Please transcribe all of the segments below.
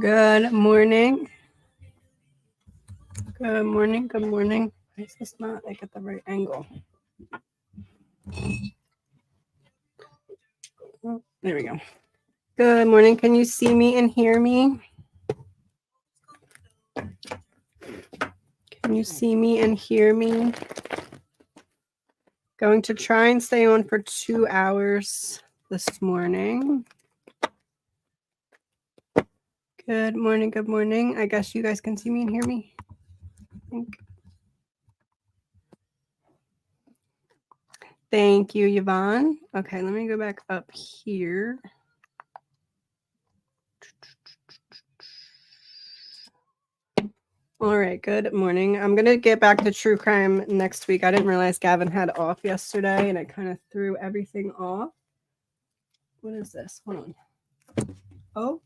Good morning. Good morning. Good morning. Why is this not like at the right angle? Oh, there we go. Good morning. Can you see me and hear me? Can you see me and hear me? Going to try and stay on for 2 hours this morning. Good morning. Good morning. I guess you guys can see me and hear me. Thank you, Yvonne. Okay, let me go back up here. All right, good morning. I'm going to get back to true crime next week. I didn't realize Gavin had off yesterday, and it kind of threw everything off. What is this? Hold on. Oh.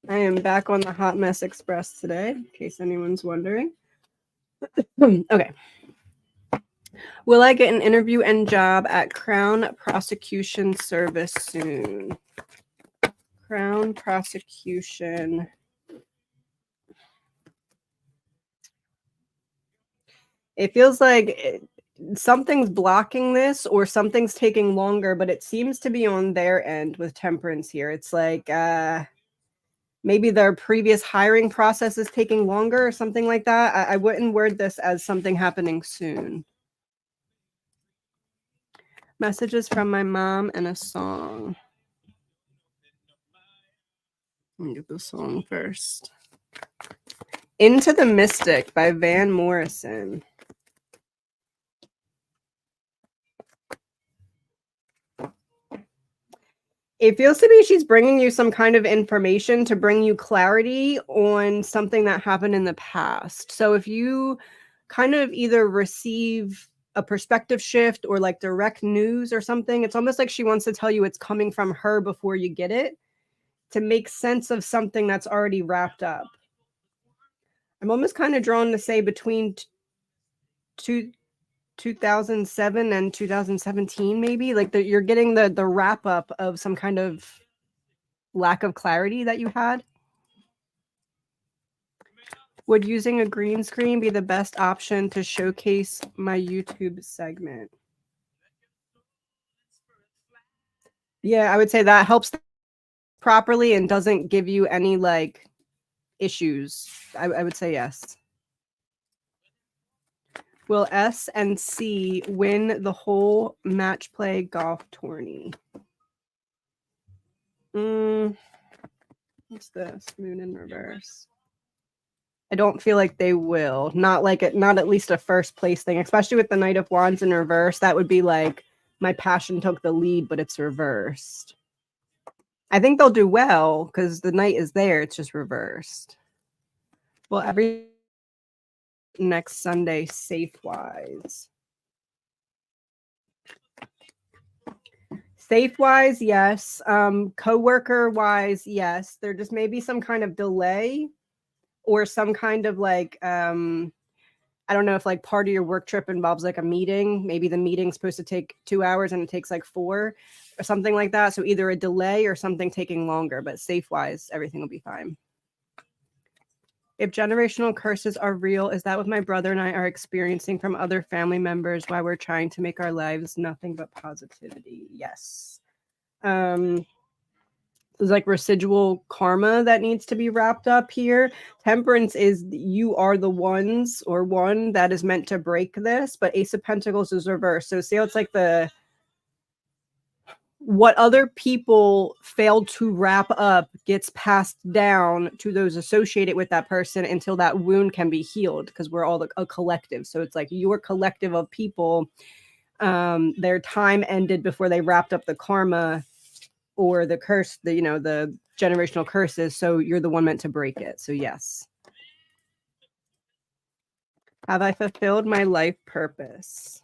I am back on the Hot Mess Express today, in case anyone's wondering. Okay. Will I get an interview and job at Crown Prosecution Service soon? Crown Prosecution. It feels like something's blocking this or something's taking longer, but it seems to be on their end with Temperance here. It's like maybe their previous hiring process is taking longer or something like that. I wouldn't word this as something happening soon. Messages from my mom and a song. Let me get the song first. Into the Mystic by Van Morrison. It feels to me she's bringing you some kind of information to bring you clarity on something that happened in the past. So if you kind of either receive a perspective shift or like direct news or something, it's almost like she wants to tell you it's coming from her before you get it to make sense of something that's already wrapped up. I'm almost kind of drawn to say between 2007 and 2017, maybe like you're getting the wrap up of some kind of lack of clarity that you had. Would using a green screen be the best option to showcase my YouTube segment? Yeah, I would say that helps properly and doesn't give you any like issues. I would say yes. Will S and C win the whole match play golf tourney? What's this? Moon in reverse. I don't feel like they will. Not at least a first place thing, especially with the Knight of Wands in reverse. That would be like my passion took the lead, but it's reversed. I think they'll do well because the Knight is there. It's just reversed. Well, every next Sunday, safe-wise. Safe-wise, yes. Coworker-wise, yes. There just may be some kind of delay or some kind of like, I don't know if like part of your work trip involves like a meeting. Maybe the meeting's supposed to take 2 hours and it takes like 4 or something like that. So either a delay or something taking longer, but safe-wise, everything will be fine. If generational curses are real, is that what my brother and I are experiencing from other family members while we're trying to make our lives nothing but positivity? Yes. There's like residual karma that needs to be wrapped up here. Temperance is you are the ones or one that is meant to break this, but Ace of Pentacles is reversed. So see how it's like what other people failed to wrap up gets passed down to those associated with that person until that wound can be healed, because we're all a collective. So it's like your collective of people, their time ended before they wrapped up the karma or the curse, the generational curses. So you're the one meant to break it. So yes. Have I fulfilled my life purpose?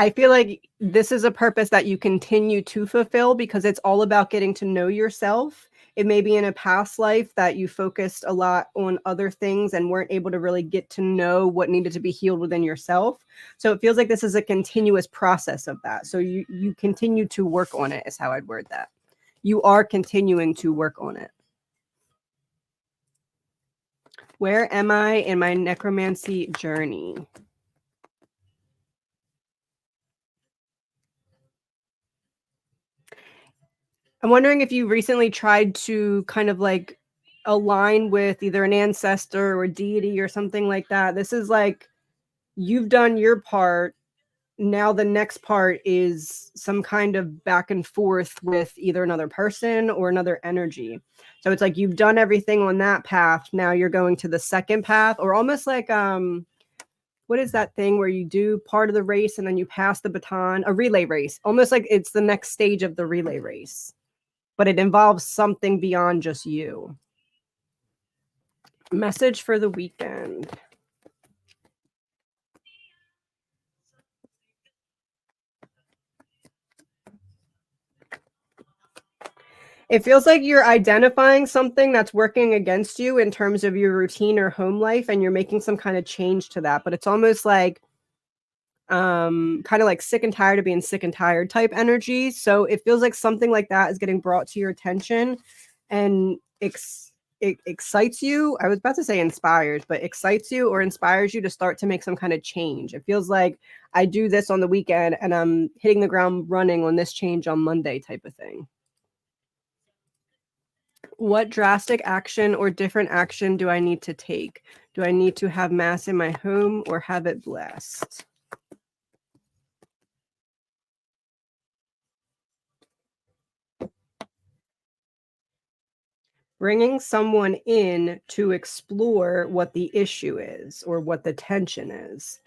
I feel like this is a purpose that you continue to fulfill because it's all about getting to know yourself. It may be in a past life that you focused a lot on other things and weren't able to really get to know what needed to be healed within yourself. So it feels like this is a continuous process of that. So you continue to work on it, is how I'd word that. You are continuing to work on it. Where am I in my necromancy journey? I'm wondering if you recently tried to kind of like align with either an ancestor or deity or something like that. This is like you've done your part. Now the next part is some kind of back and forth with either another person or another energy. So it's like you've done everything on that path. Now you're going to the second path, or almost like what is that thing where you do part of the race and then you pass the baton? A relay race. Almost like it's the next stage of the relay race, but it involves something beyond just you. Message for the weekend. It feels like you're identifying something that's working against you in terms of your routine or home life, and you're making some kind of change to that. But it's almost like kind of like sick and tired of being sick and tired type energy. So it feels like something like that is getting brought to your attention, and it excites you. I was about to say inspires, but excites you or inspires you to start to make some kind of change. It feels like I do this on the weekend and I'm hitting the ground running on this change on Monday type of thing. What drastic action or different action do I need to take? Do I need to have mass in my home or have it blessed? Bringing someone in to explore what the issue is or what the tension is.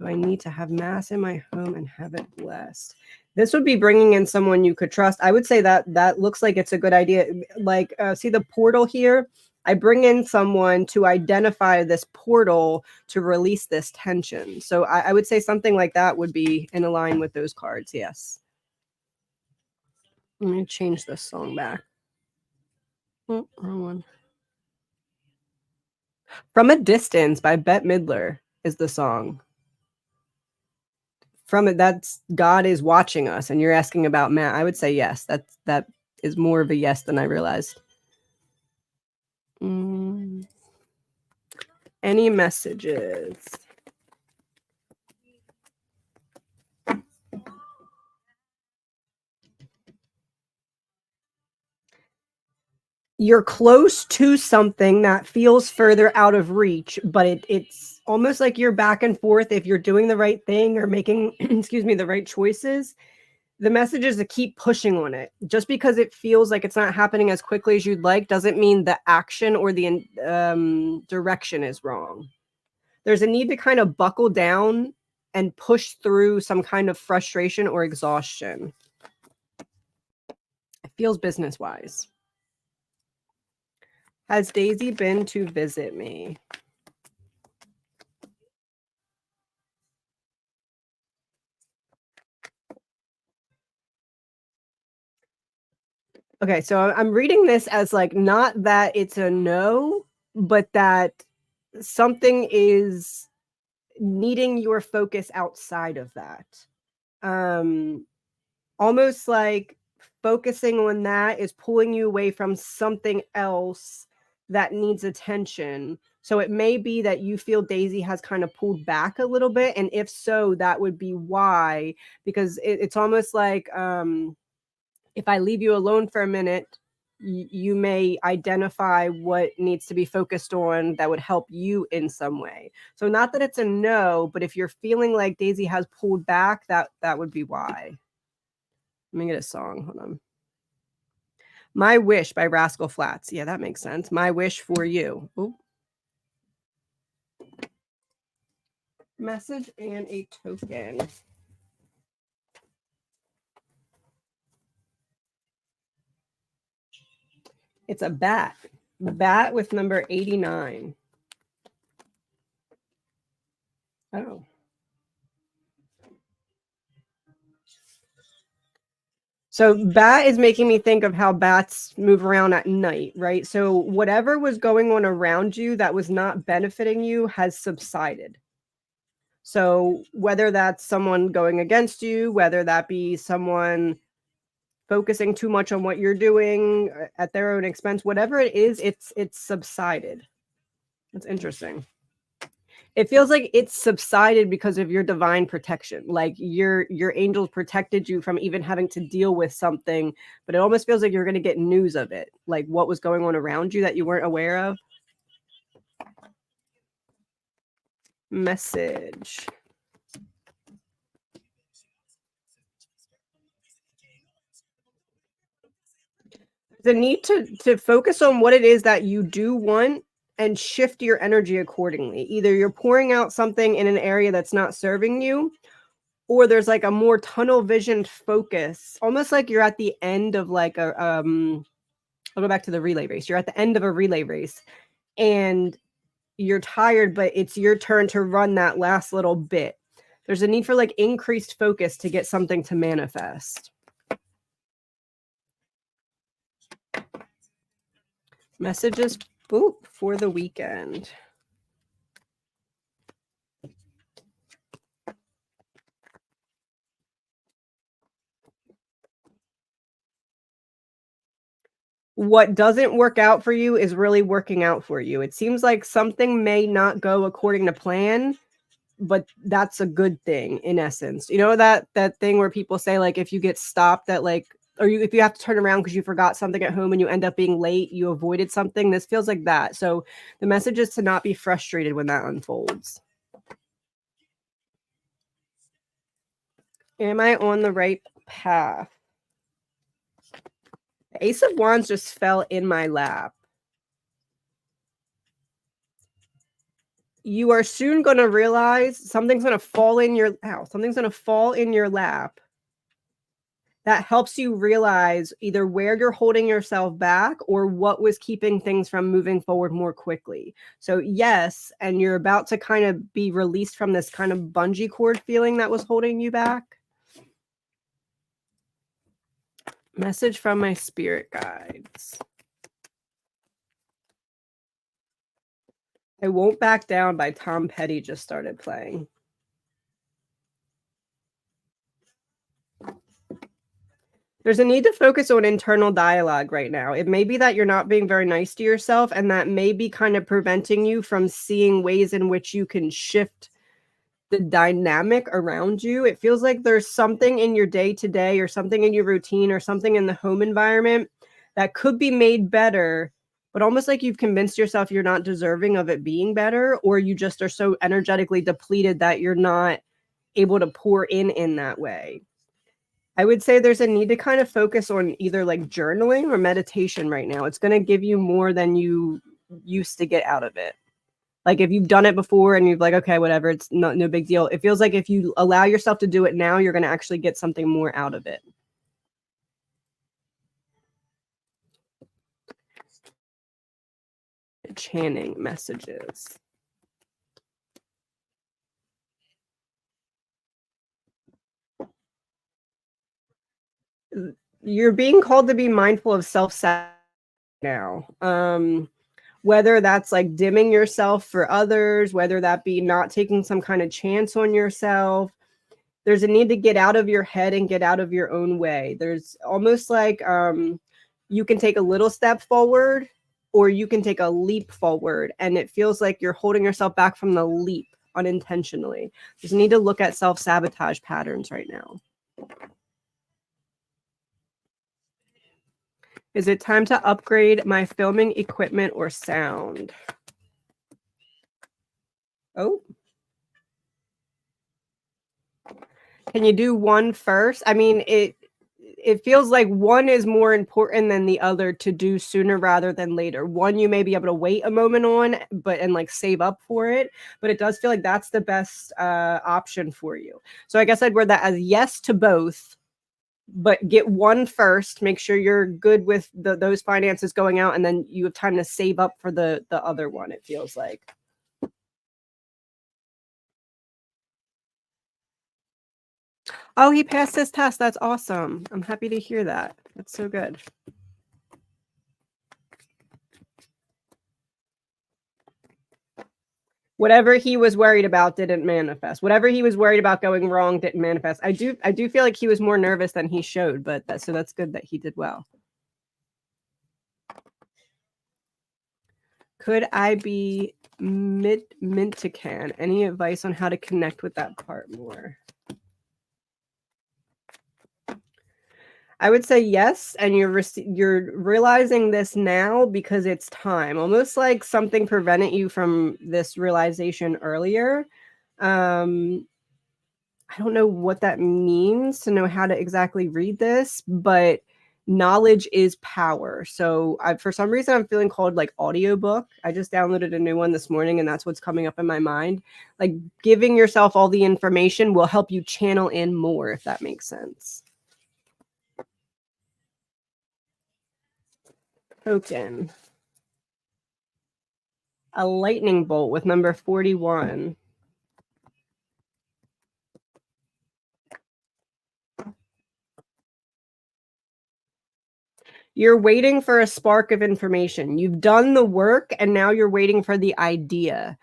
Do I need to have mass in my home and have it blessed? This would be bringing in someone you could trust. I would say that looks like it's a good idea. Like, see the portal here? I bring in someone to identify this portal to release this tension. So I would say something like that would be in line with those cards. Yes. Let me change this song back. Oh, wrong one. From a Distance by Bette Midler is the song. From it, that's God is watching us, and you're asking about Matt. I would say yes. That is more of a yes than I realized. Any messages? You're close to something that feels further out of reach, but it's almost like you're back and forth if you're doing the right thing or making, excuse me, the right choices. The message is to keep pushing on it. Just because it feels like it's not happening as quickly as you'd like doesn't mean the action or the direction is wrong. There's a need to kind of buckle down and push through some kind of frustration or exhaustion. It feels business wise. Has Daisy been to visit me? Okay, so I'm reading this as like not that it's a no, but that something is needing your focus outside of that. Almost like focusing on that is pulling you away from something else that needs attention. So it may be that you feel Daisy has kind of pulled back a little bit, and if so, that would be why. Because it's almost like if I leave you alone for a minute, you may identify what needs to be focused on that would help you in some way. So not that it's a no, but if you're feeling like Daisy has pulled back, that would be why. Let me get a song. Hold on. My Wish by Rascal Flatts. Yeah, that makes sense. My Wish for You. Ooh. Message and a token. It's a bat. Bat with number 89. Oh. So bat is making me think of how bats move around at night, right? So whatever was going on around you that was not benefiting you has subsided. So whether that's someone going against you, whether that be someone focusing too much on what you're doing at their own expense, whatever it is, it's subsided. That's interesting. It feels like it's subsided because of your divine protection. Like your angels protected you from even having to deal with something, but it almost feels like you're going to get news of it, like what was going on around you that you weren't aware of. Message. The need to focus on what it is that you do want and shift your energy accordingly. Either you're pouring out something in an area that's not serving you, or there's like a more tunnel visioned focus, almost like you're at the end of like a I'll go back to the relay race. You're at the end of a relay race and you're tired, but it's your turn to run that last little bit. There's a need for like increased focus to get something to manifest. Messages for the weekend. What doesn't work out for you is really working out for you. It seems like something may not go according to plan, but that's a good thing in essence. You know that thing where people say like if you get stopped at like or if you have to turn around because you forgot something at home and you end up being late, you avoided something. This feels like that. So the message is to not be frustrated when that unfolds. Am I on the right path? The Ace of Wands just fell in my lap. You are soon going to realize something's going to fall in your lap that helps you realize either where you're holding yourself back or what was keeping things from moving forward more quickly. So yes, and you're about to kind of be released from this kind of bungee cord feeling that was holding you back. Message from my spirit guides. I Won't Back Down by Tom Petty just started playing. There's a need to focus on internal dialogue right now. It may be that you're not being very nice to yourself, and that may be kind of preventing you from seeing ways in which you can shift the dynamic around you. It feels like there's something in your day-to-day or something in your routine or something in the home environment that could be made better, but almost like you've convinced yourself you're not deserving of it being better, or you just are so energetically depleted that you're not able to pour in that way. I would say there's a need to kind of focus on either like journaling or meditation right now. It's going to give you more than you used to get out of it. Like if you've done it before and you're like, okay, whatever, it's no big deal. It feels like if you allow yourself to do it now, you're going to actually get something more out of it. Channing messages. You're being called to be mindful of self-sabotage now. Whether that's like dimming yourself for others, whether that be not taking some kind of chance on yourself. There's a need to get out of your head and get out of your own way. There's almost like you can take a little step forward or you can take a leap forward. And it feels like you're holding yourself back from the leap unintentionally. Just need to look at self-sabotage patterns right now. Is it time to upgrade my filming equipment or sound? Oh. Can you do one first? I mean, it feels like one is more important than the other to do sooner rather than later. One you may be able to wait a moment on, and like save up for it. But it does feel like that's the best option for you. So I guess I'd word that as yes to both. But get one first, make sure you're good with those finances going out, and then you have time to save up for the other one, it feels like. Oh, he passed his test. That's awesome. I'm happy to hear that. That's so good. Whatever he was worried about didn't manifest. Whatever he was worried about going wrong didn't manifest. I do feel like he was more nervous than he showed, but that's good that he did well. Could I be Mintican? Any advice on how to connect with that part more? I would say yes, and you're realizing this now because it's time. Almost like something prevented you from this realization earlier. I don't know what that means to know how to exactly read this, but knowledge is power. So for some reason, I'm feeling called like audiobook. I just downloaded a new one this morning, and that's what's coming up in my mind. Like giving yourself all the information will help you channel in more, if that makes sense. Token. A lightning bolt with number 41. You're waiting for a spark of information. You've done the work and now you're waiting for the idea.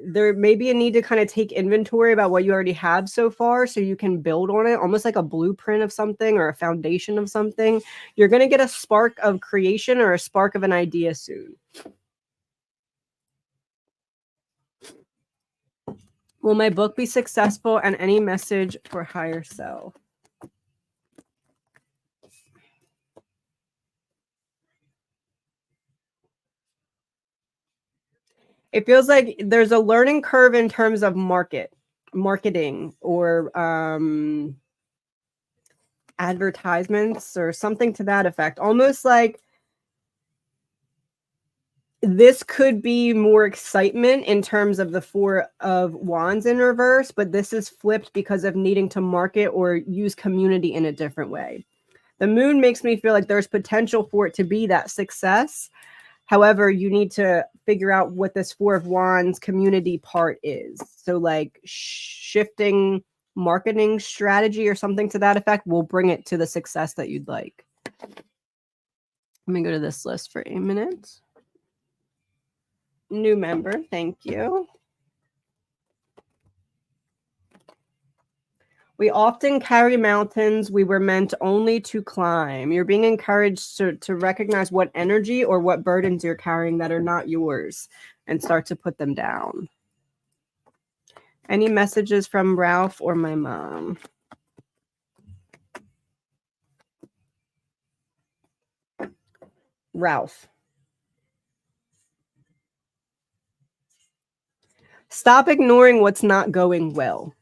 There may be a need to kind of take inventory about what you already have so far so you can build on it, almost like a blueprint of something or a foundation of something. You're going to get a spark of creation or a spark of an idea soon. Will my book be successful, and any message for higher self? It feels like there's a learning curve in terms of marketing, or advertisements or something to that effect. Almost like this could be more excitement in terms of the 4 of Wands in reverse, but this is flipped because of needing to market or use community in a different way. The moon makes me feel like there's potential for it to be that success. However, you need to figure out what this 4 of Wands community part is. So like shifting marketing strategy or something to that effect will bring it to the success that you'd like. Let me go to this list for a minute. New member, thank you. We often carry mountains we were meant only to climb. You're being encouraged to recognize what energy or what burdens you're carrying that are not yours and start to put them down. Any messages from Ralph or my mom? Ralph. Stop ignoring what's not going well.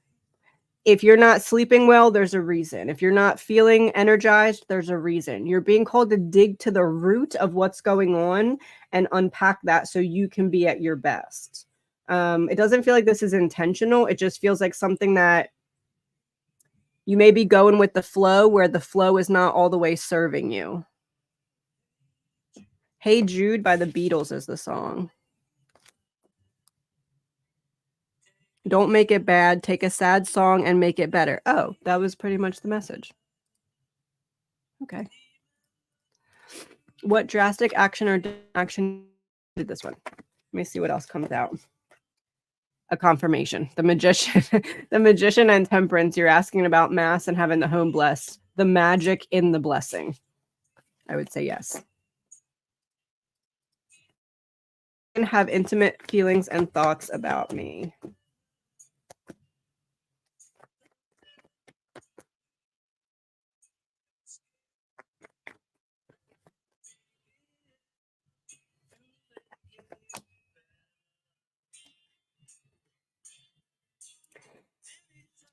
If you're not sleeping well, there's a reason. If you're not feeling energized, there's a reason. You're being called to dig to the root of what's going on and unpack that so you can be at your best. It doesn't feel like this is intentional. It just feels like something that you may be going with the flow where the flow is not all the way serving you. Hey Jude by the Beatles is the song. Don't make it bad. Take a sad song and make it better. Oh, that was pretty much the message. Okay. What drastic action or action did this one? Let me see what else comes out. A confirmation. The Magician. The Magician and Temperance. You're asking about mass and having the home blessed. The magic in the blessing. I would say yes. And have intimate feelings and thoughts about me.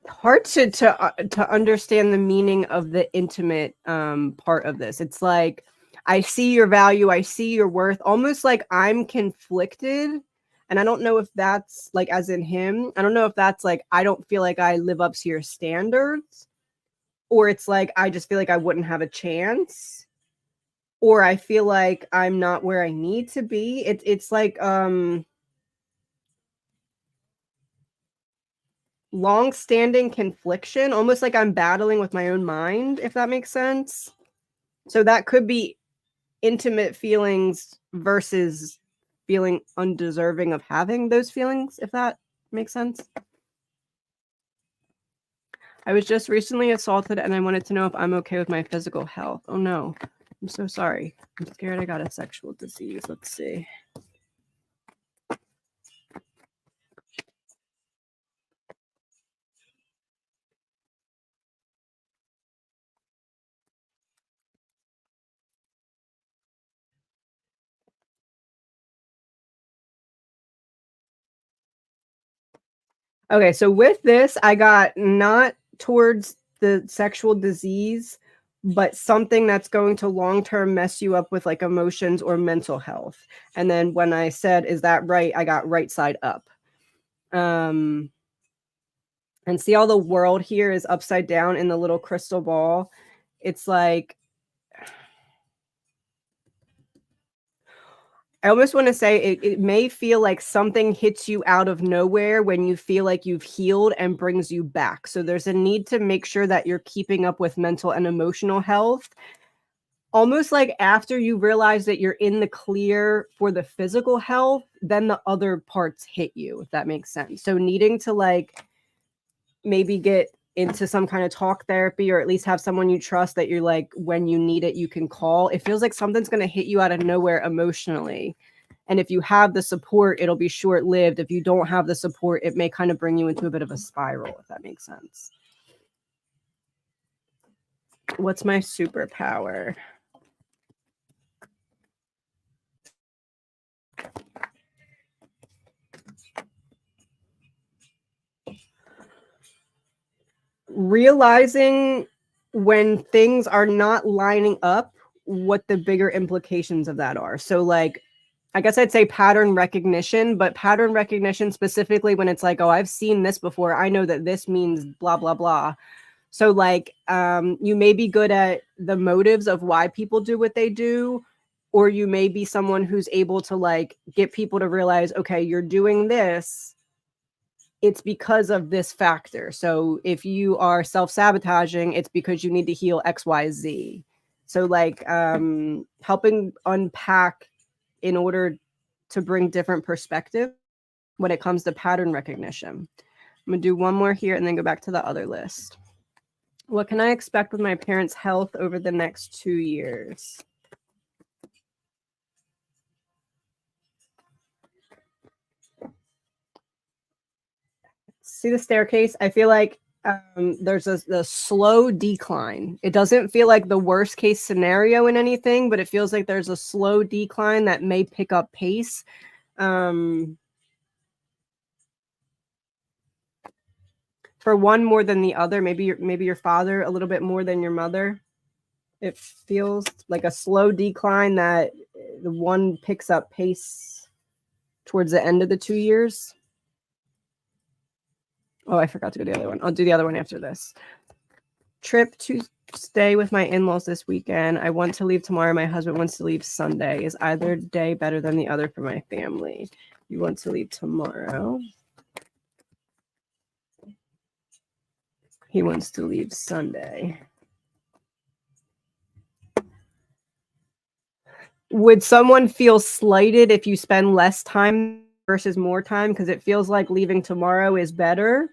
Hard to understand the meaning of the intimate part of this. It's like, I see your value, I see your worth, almost like I'm conflicted. And I don't know if that's like, as in him, I don't know if that's like, I don't feel like I live up to your standards, or it's like, I just feel like I wouldn't have a chance, or I feel like I'm not where I need to be. It's like, long-standing confliction, almost like I'm battling with my own mind, if that makes sense. So that could be intimate feelings versus feeling undeserving of having those feelings, if that makes sense. I was just recently assaulted and I wanted to know if I'm okay with my physical health. Oh no, I'm so sorry. I'm scared I got a sexual disease. Let's see. Okay, so with this, I got not towards the sexual disease, but something that's going to long-term mess you up with like emotions or mental health. And then when I said, is that right? I got right side up. And see all the world here is upside down in the little crystal ball. It's like, I almost want to say it may feel like something hits you out of nowhere when you feel like you've healed and brings you back. So there's a need to make sure that you're keeping up with mental and emotional health. Almost like after you realize that you're in the clear for the physical health, then the other parts hit you, if that makes sense. So needing to like maybe get into some kind of talk therapy or at least have someone you trust that you're like, when you need it, you can call. It feels like something's going to hit you out of nowhere emotionally. And if you have the support, it'll be short lived. If you don't have the support, it may kind of bring you into a bit of a spiral, if that makes sense. What's my superpower? Realizing when things are not lining up, what the bigger implications of that are. So like, I guess I'd say pattern recognition, but pattern recognition specifically when it's like, oh, I've seen this before. I know that this means blah, blah, blah. So like, you may be good at the motives of why people do what they do, or you may be someone who's able to like get people to realize, okay, you're doing this, it's because of this factor. So if you are self-sabotaging, it's because you need to heal XYZ. So like helping unpack in order to bring different perspective when it comes to pattern recognition. I'm gonna do one more here and then go back to the other list. What can I expect with my parents' health over the next 2 years? See the staircase? I feel like there's a slow decline. It doesn't feel like the worst case scenario in anything, but it feels like there's a slow decline that may pick up pace. For one more than the other, maybe your father a little bit more than your mother. It feels like a slow decline that the one picks up pace towards the end of the 2 years. Oh, I forgot to go to the other one. I'll do the other one after this. Trip to stay with my in-laws this weekend. I want to leave tomorrow. My husband wants to leave Sunday. Is either day better than the other for my family? You want to leave tomorrow. He wants to leave Sunday. Would someone feel slighted if you spend less time versus more time? Because it feels like leaving tomorrow is better.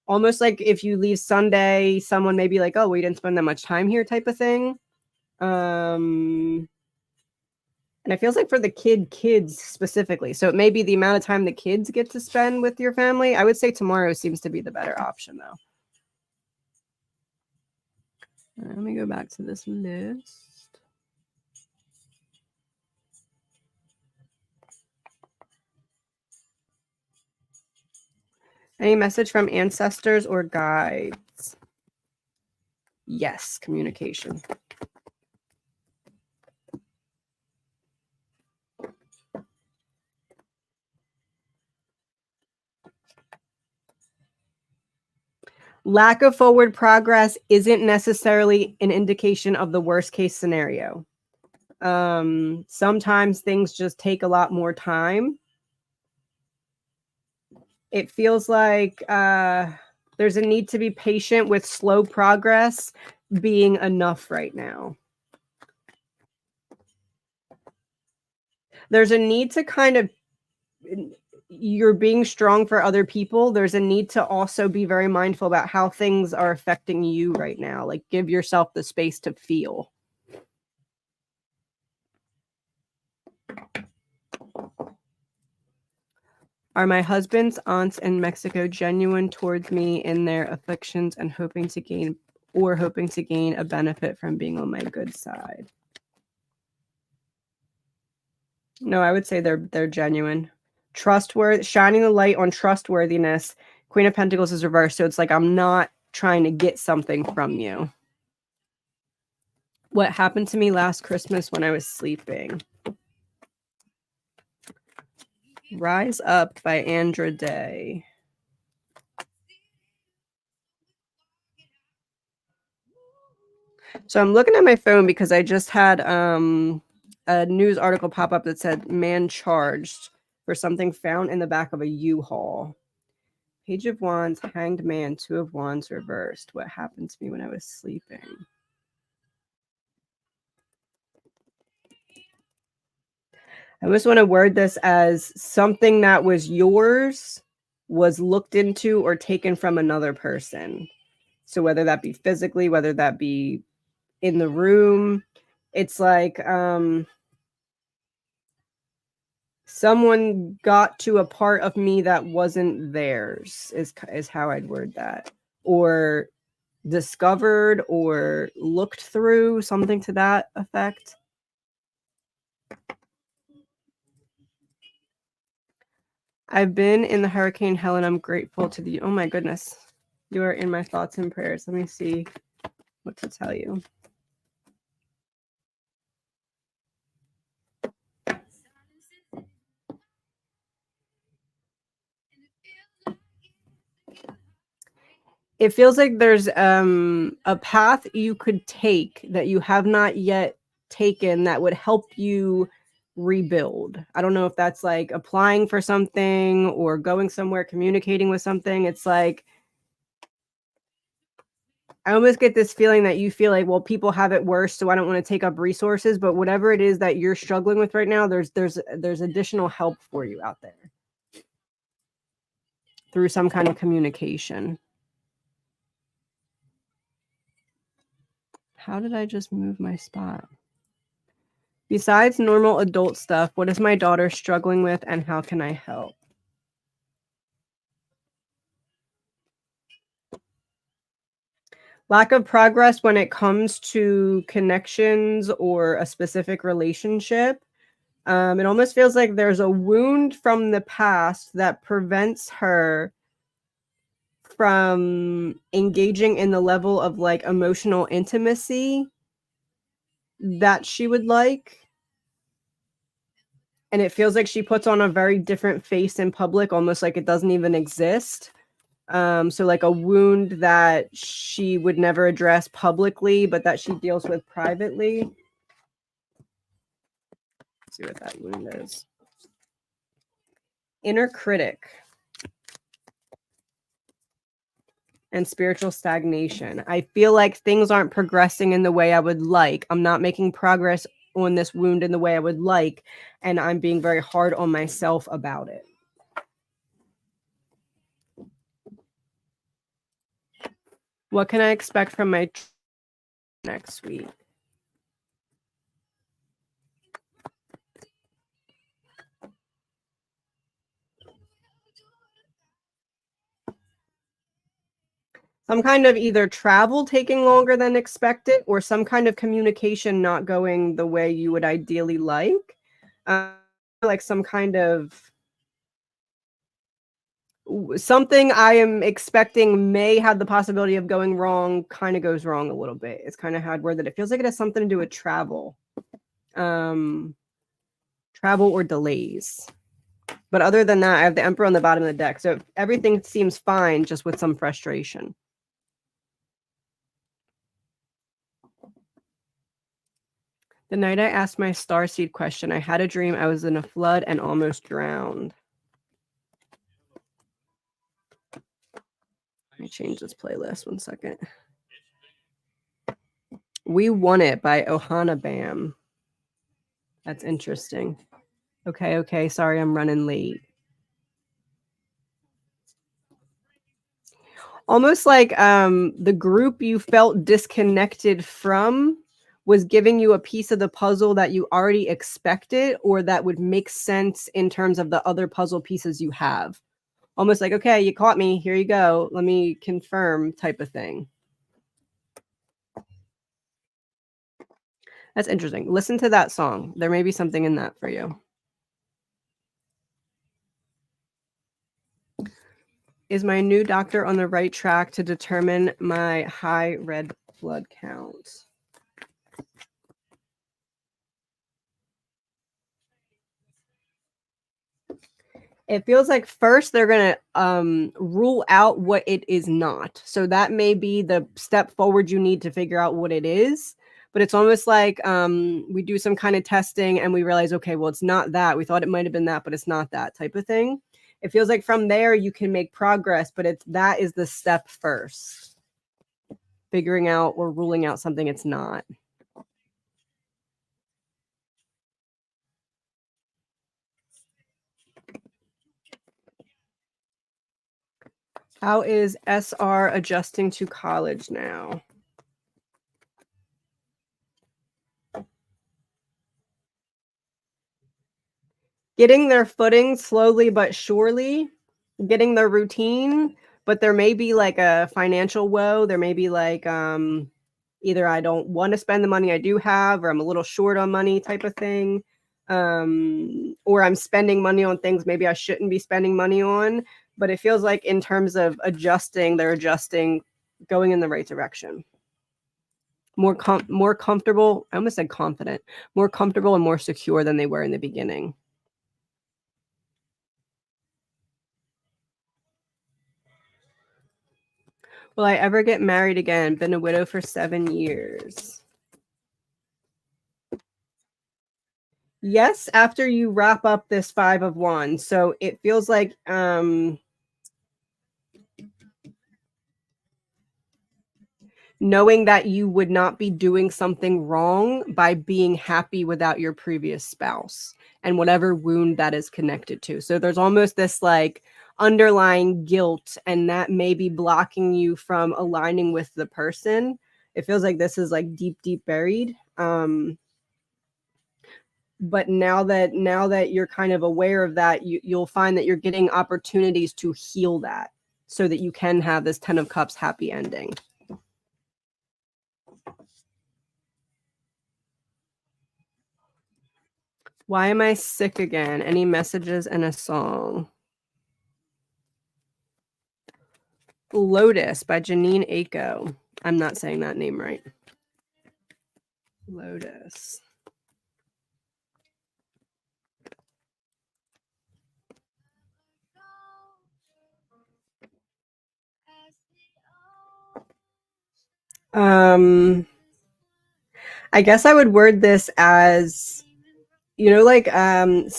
Almost like if you leave Sunday, someone may be like, oh, we didn't spend that much time here type of thing. And it feels like for the kids specifically. So it may be the amount of time the kids get to spend with your family. I would say tomorrow seems to be the better option, though. Let me go back to this list. Any message from ancestors or guides? Yes, communication. Lack of forward progress isn't necessarily an indication of the worst case scenario. Sometimes things just take a lot more time. It feels like there's a need to be patient with slow progress being enough right now. There's a need to kind of you're being strong for other people. There's a need to also be very mindful about how things are affecting you right now. Like, give yourself the space to feel. Are my husband's aunts in Mexico genuine towards me in their afflictions and hoping to gain a benefit from being on my good side? No, I would say they're genuine. Trustworthy, shining the light on trustworthiness. Queen of Pentacles is reversed, so it's like I'm not trying to get something from you. What happened to me last Christmas when I was sleeping? Rise Up by Andra Day. So I'm looking at my phone because I just had a news article pop up that said man charged for something found in the back of a U-Haul. Page of Wands, Hanged Man, Two of Wands reversed. What happened to me when I was sleeping? I almost want to word this as something that was yours was looked into or taken from another person. So whether that be physically, whether that be in the room, it's like someone got to a part of me that wasn't theirs is how I'd word that. Or discovered or looked through, something to that effect. I've been in the hurricane hell and I'm grateful to the, oh my goodness, you are in my thoughts and prayers. Let me see what to tell you. It feels like there's a path you could take that you have not yet taken that would help you rebuild. I don't know if that's like applying for something or going somewhere, communicating with something. It's like I almost get this feeling that you feel like, well, people have it worse, so I don't want to take up resources. But whatever it is that you're struggling with right now, there's additional help for you out there through some kind of communication. How did I just move my spot? Besides normal adult stuff, what is my daughter struggling with and how can I help? Lack of progress when it comes to connections or a specific relationship. It almost feels like there's a wound from the past that prevents her from engaging in the level of like emotional intimacy that she would like. And it feels like she puts on a very different face in public, almost like it doesn't even exist. So like a wound that she would never address publicly, but that she deals with privately. Let's see what that wound is. Inner critic and spiritual stagnation. I feel like things aren't progressing in the way I would like. I'm not making progress on this wound in the way I would like, and I'm being very hard on myself about it. What can I expect from my next week? Some kind of either travel taking longer than expected or some kind of communication not going the way you would ideally like. Like some kind of something I am expecting may have the possibility of going wrong kind of goes wrong a little bit. It's kind of how I'd word that. It feels like it has something to do with travel. Travel or delays. But other than that, I have the Emperor on the bottom of the deck. So everything seems fine, just with some frustration. The night I asked my starseed question, I had a dream I was in a flood and almost drowned. me change this playlist 1 second. We Want It by Ohana Bam. That's interesting. Okay. Sorry, I'm running late. Almost like the group you felt disconnected from was giving you a piece of the puzzle that you already expected or that would make sense in terms of the other puzzle pieces you have. Almost like, okay, you caught me. Here you go. Let me confirm type of thing. That's interesting. Listen to that song. There may be something in that for you. Is my new doctor on the right track to determine my high red blood count? It feels like first they're going to rule out what it is not. So that may be the step forward you need to figure out what it is. But it's almost like we do some kind of testing and we realize, okay, well, it's not that. We thought it might have been that, but it's not that type of thing. It feels like from there you can make progress, but that is the step first. Figuring out or ruling out something it's not. How is SR adjusting to college now? Getting their footing slowly but surely, getting their routine, but there may be like a financial woe. There may be like either I don't want to spend the money I do have, or I'm a little short on money type of thing. Or I'm spending money on things maybe I shouldn't be spending money on. But it feels like in terms of adjusting, they're adjusting, going in the right direction. More comfortable. I almost said confident. More comfortable and more secure than they were in the beginning. Will I ever get married again? Been a widow for 7 years. Yes, after you wrap up this 5 of Wands. So it feels like knowing that you would not be doing something wrong by being happy without your previous spouse and whatever wound that is connected to. So there's almost this like underlying guilt, and that may be blocking you from aligning with the person. It feels like this is like deep buried. But now that you're kind of aware of that, you'll find that you're getting opportunities to heal that so that you can have this 10 of Cups happy ending. Why am I sick again? Any messages and a song? Lotus by Janine Aiko. I'm not saying that name right. Lotus. I guess I would word this as,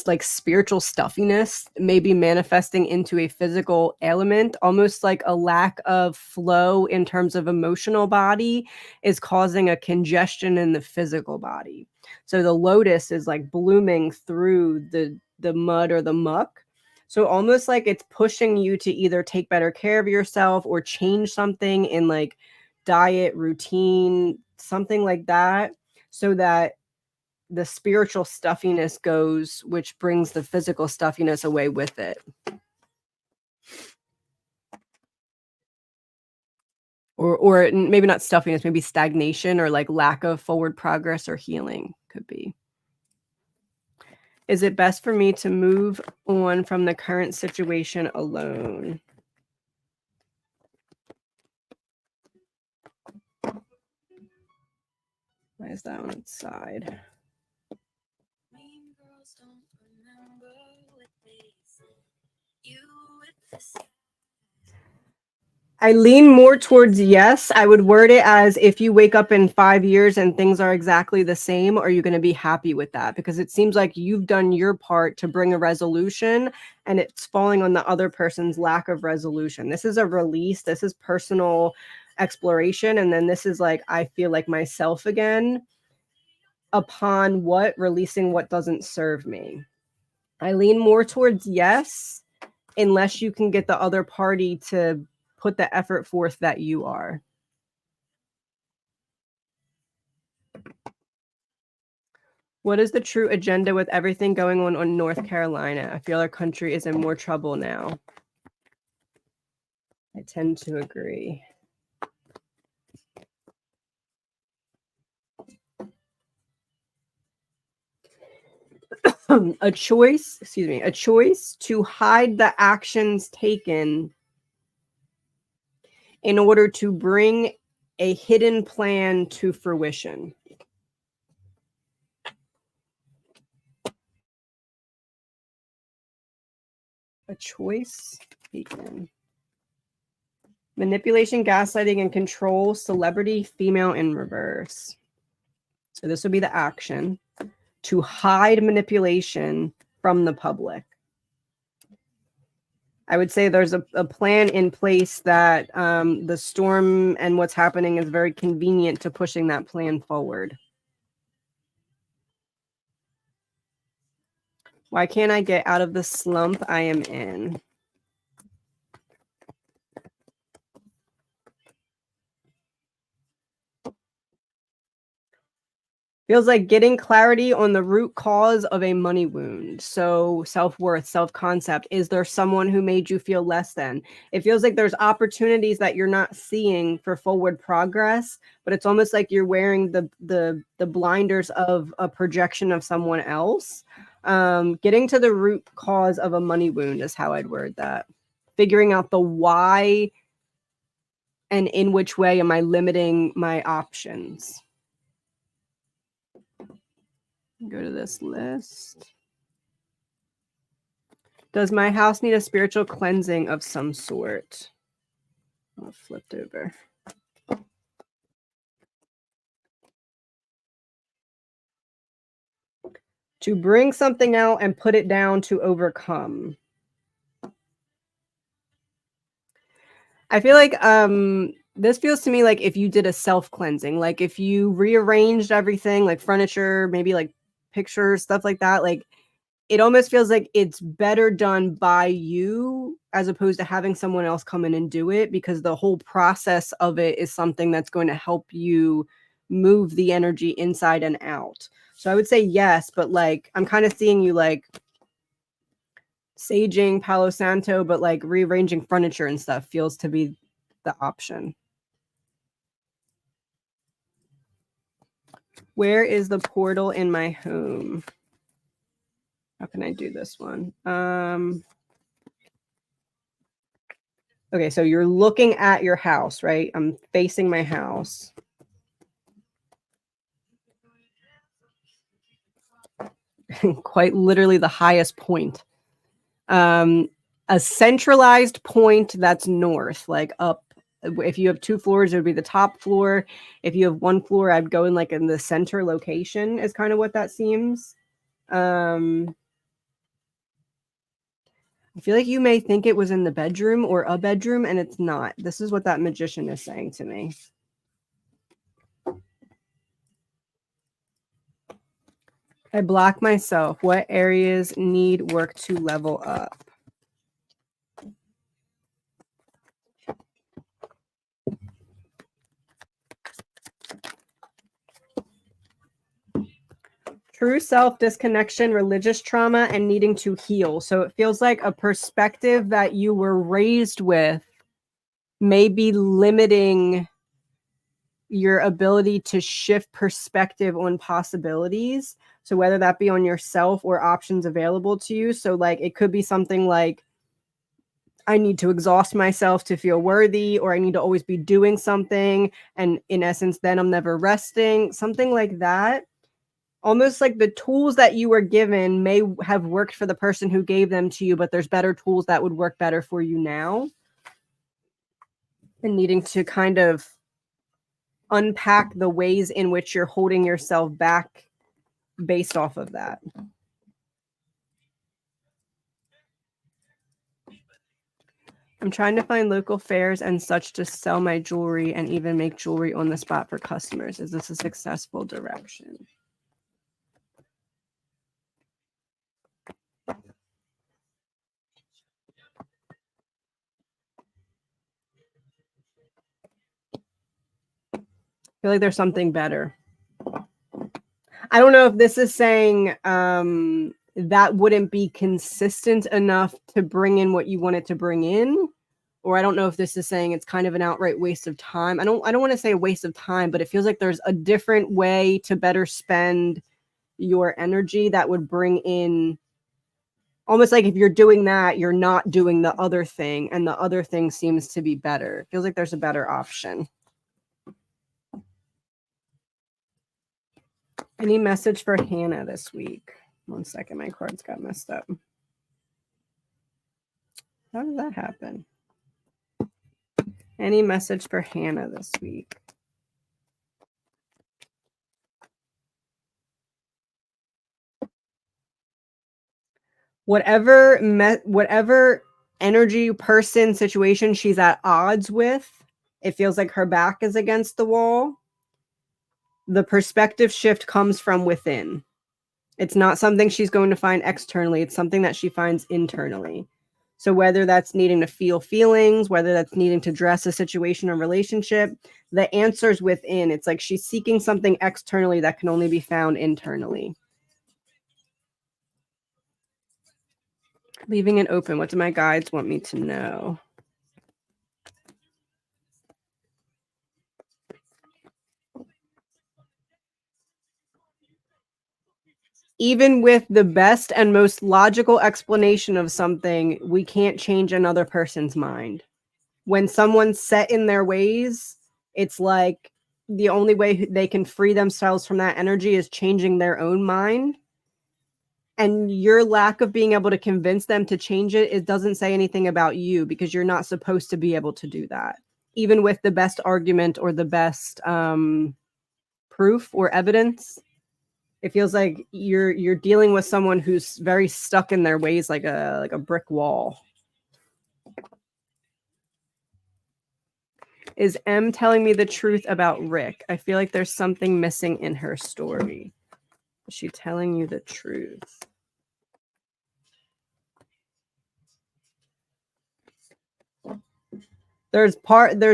like spiritual stuffiness maybe manifesting into a physical ailment, almost like a lack of flow in terms of emotional body is causing a congestion in the physical body. So the lotus is like blooming through the mud or the muck. So almost like it's pushing you to either take better care of yourself or change something in like diet, routine, something like that, so that the spiritual stuffiness goes, which brings the physical stuffiness away with it. Or maybe not stuffiness, maybe stagnation or like lack of forward progress or healing could be. Is it best for me to move on from the current situation alone? Why is that on its side? I lean more towards yes. I would word it as, if you wake up in 5 years and things are exactly the same, are you going to be happy with that? Because it seems like you've done your part to bring a resolution and it's falling on the other person's lack of resolution. This is a release. This is personal exploration. And then this is like, I feel like myself again upon what? Releasing what doesn't serve me. I lean more towards yes, unless you can get the other party to put the effort forth that you are. What is the true agenda with everything going on in North Carolina? I feel our country is in more trouble now. I tend to agree. A choice to hide the actions taken in order to bring a hidden plan to fruition. A choice taken. Manipulation, gaslighting, and control, celebrity, female in reverse. So this would be the action. To hide manipulation from the public. I would say there's a plan in place that the storm and what's happening is very convenient to pushing that plan forward. Why can't I get out of the slump I am in? Feels like getting clarity on the root cause of a money wound. So self-worth, self-concept. Is there someone who made you feel less than? It feels like there's opportunities that you're not seeing for forward progress, but it's almost like you're wearing the blinders of a projection of someone else. Getting to the root cause of a money wound is how I'd word that. Figuring out the why and in which way am I limiting my options. Go to this list. Does my house need a spiritual cleansing of some sort? I'll flip it over. To bring something out and put it down to overcome. I feel like this feels to me like if you did a self-cleansing, like if you rearranged everything, like furniture, maybe like pictures, stuff like that, like it almost feels like it's better done by you as opposed to having someone else come in and do it, because the whole process of it is something that's going to help you move the energy inside and out. So I would say yes, but like I'm kind of seeing you like saging Palo Santo, but like rearranging furniture and stuff feels to be the option. Where is the portal in my home? How can I do this one? Okay, so you're looking at your house, right? I'm facing my house. Quite literally the highest point. A centralized point that's north, like up. If you have 2 floors, it would be the top floor. If you have 1 floor, I'd go in like in the center location is kind of what that seems. I feel like you may think it was in the bedroom or a bedroom, and it's not. This is what that magician is saying to me. I block myself. What areas need work to level up? True self, disconnection, religious trauma, and needing to heal. So it feels like a perspective that you were raised with may be limiting your ability to shift perspective on possibilities. So whether that be on yourself or options available to you. So like it could be something like, I need to exhaust myself to feel worthy, or I need to always be doing something. And in essence, then I'm never resting, something like that. Almost like the tools that you were given may have worked for the person who gave them to you, but there's better tools that would work better for you now. and needing to kind of unpack the ways in which you're holding yourself back based off of that. I'm trying to find local fairs and such to sell my jewelry and even make jewelry on the spot for customers. Is this a successful direction? I feel like there's something better. I don't know if this is saying that wouldn't be consistent enough to bring in what you want it to bring in, or I don't know if this is saying it's kind of an outright waste of time. I don't want to say a waste of time, but it feels like there's a different way to better spend your energy that would bring in, almost like if you're doing that, you're not doing the other thing, and the other thing seems to be better. It feels like there's a better option. Any message for Hannah this week? 1 second, my cards got messed up. How did that happen? Any message for Hannah this week? Whatever energy, person, situation she's at odds with, it feels like her back is against the wall. The perspective shift comes from within. It's not something she's going to find externally. It's something that she finds internally. So whether that's needing to feel feelings, whether that's needing to address a situation or relationship, the answer's within. It's like she's seeking something externally that can only be found internally. Leaving it open. What do my guides want me to know? Even with the best and most logical explanation of something, we can't change another person's mind. When someone's set in their ways, it's like the only way they can free themselves from that energy is changing their own mind. And your lack of being able to convince them to change it, it doesn't say anything about you, because you're not supposed to be able to do that. Even with the best argument or the best proof or evidence, it feels like you're dealing with someone who's very stuck in their ways, like a brick wall. Is M telling me the truth about Rick? I feel like there's something missing in her story. Is she telling you the truth? There's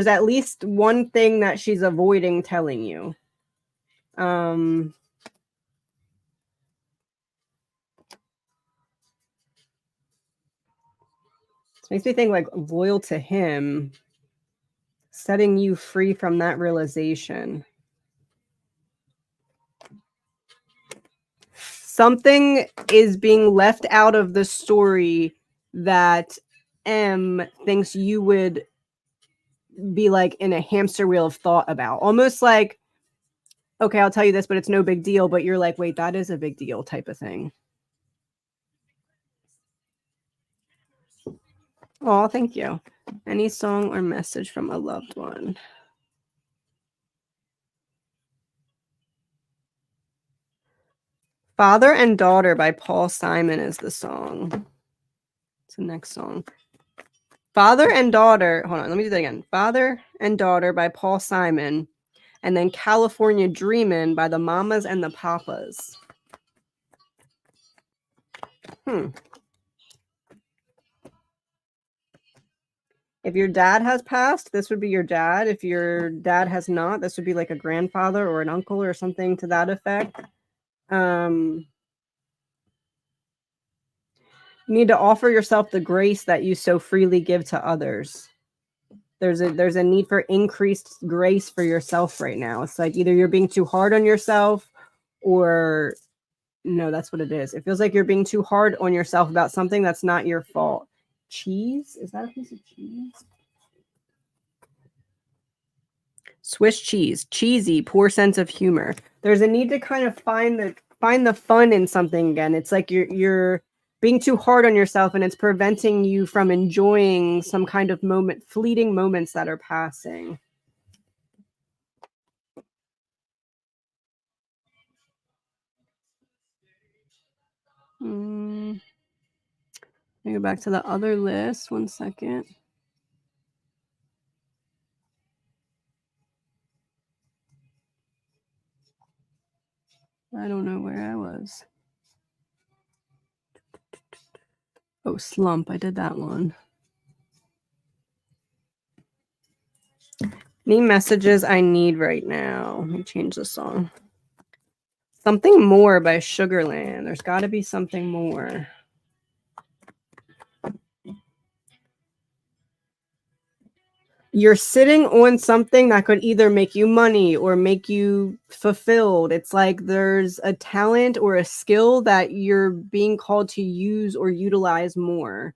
at least one thing that she's avoiding telling you. It makes me think like loyal to him, setting you free from that realization. Something is being left out of the story that M thinks you would be like in a hamster wheel of thought about. Almost like, okay, I'll tell you this, but it's no big deal. But you're like, wait, that is a big deal type of thing. Oh, thank you. Any song or message from a loved one? Father and Daughter by Paul Simon is the song. It's the next song. Father and Daughter. Hold on, let me do that again. Father and Daughter by Paul Simon. And then California Dreamin' by the Mamas and the Papas. If your dad has passed, this would be your dad. If your dad has not, this would be like a grandfather or an uncle or something to that effect. You need to offer yourself the grace that you so freely give to others. There's a need for increased grace for yourself right now. It's like either you're being too hard on yourself, or no, that's what it is. It feels like you're being too hard on yourself about something that's not your fault. Cheese? Is that a piece of cheese? Swiss cheese. Cheesy, poor sense of humor. There's a need to kind of find the fun in something again. It's like you're being too hard on yourself, and it's preventing you from enjoying some kind of fleeting moments that are passing. Let me go back to the other list. 1 second. I don't know where I was. Oh, slump. I did that one. Any messages I need right now? Let me change the song. Something More by Sugarland. There's got to be something more. You're sitting on something that could either make you money or make you fulfilled. It's like there's a talent or a skill that you're being called to use or utilize more.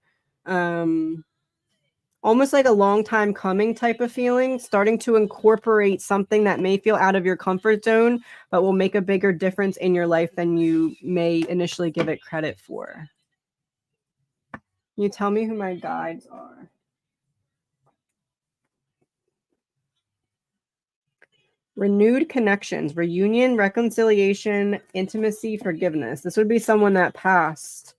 Almost like a long time coming type of feeling, starting to incorporate something that may feel out of your comfort zone, but will make a bigger difference in your life than you may initially give it credit for. Can you tell me who my guides are? Renewed connections, reunion, reconciliation, intimacy, forgiveness. This would be someone that passed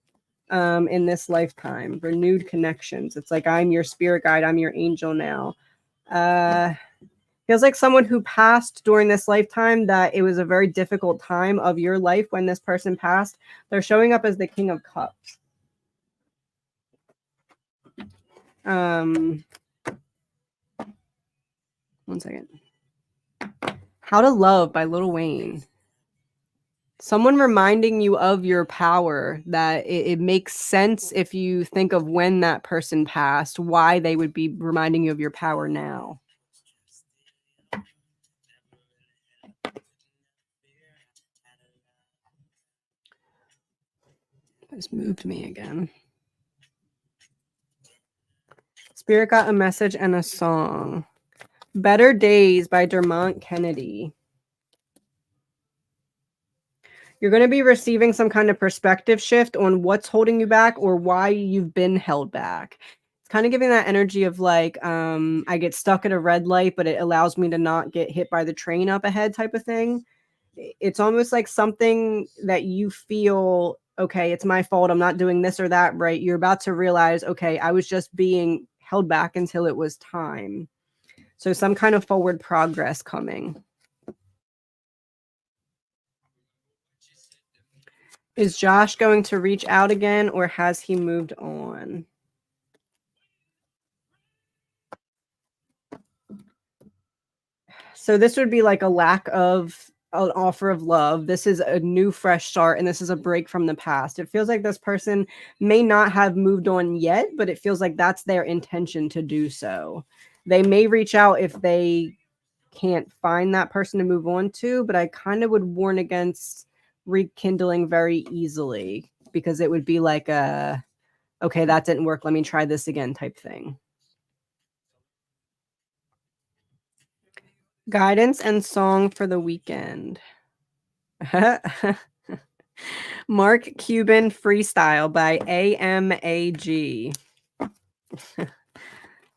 in this lifetime. Renewed connections. It's like, I'm your spirit guide. I'm your angel now. Feels like someone who passed during this lifetime, that it was a very difficult time of your life when this person passed. They're showing up as the King of Cups. 1 second. How to Love by Lil Wayne. Someone reminding you of your power, that it makes sense if you think of when that person passed, why they would be reminding you of your power now. This moved me again. Spirit got a message and a song. Better Days by Dermont Kennedy. You're going to be receiving some kind of perspective shift on what's holding you back or why you've been held back. It's kind of giving that energy of like, I get stuck at a red light, but it allows me to not get hit by the train up ahead type of thing. It's almost like something that you feel, okay, it's my fault. I'm not doing this or that right. You're about to realize, okay, I was just being held back until it was time. So some kind of forward progress coming. Is Josh going to reach out again, or has he moved on? So this would be like a lack of an offer of love. This is a new fresh start, and this is a break from the past. It feels like this person may not have moved on yet, but it feels like that's their intention to do so. They may reach out if they can't find that person to move on to, but I kind of would warn against rekindling very easily, because it would be like a, okay, that didn't work, let me try this again type thing. Guidance and song for the weekend. Mark Cuban Freestyle by AMAG.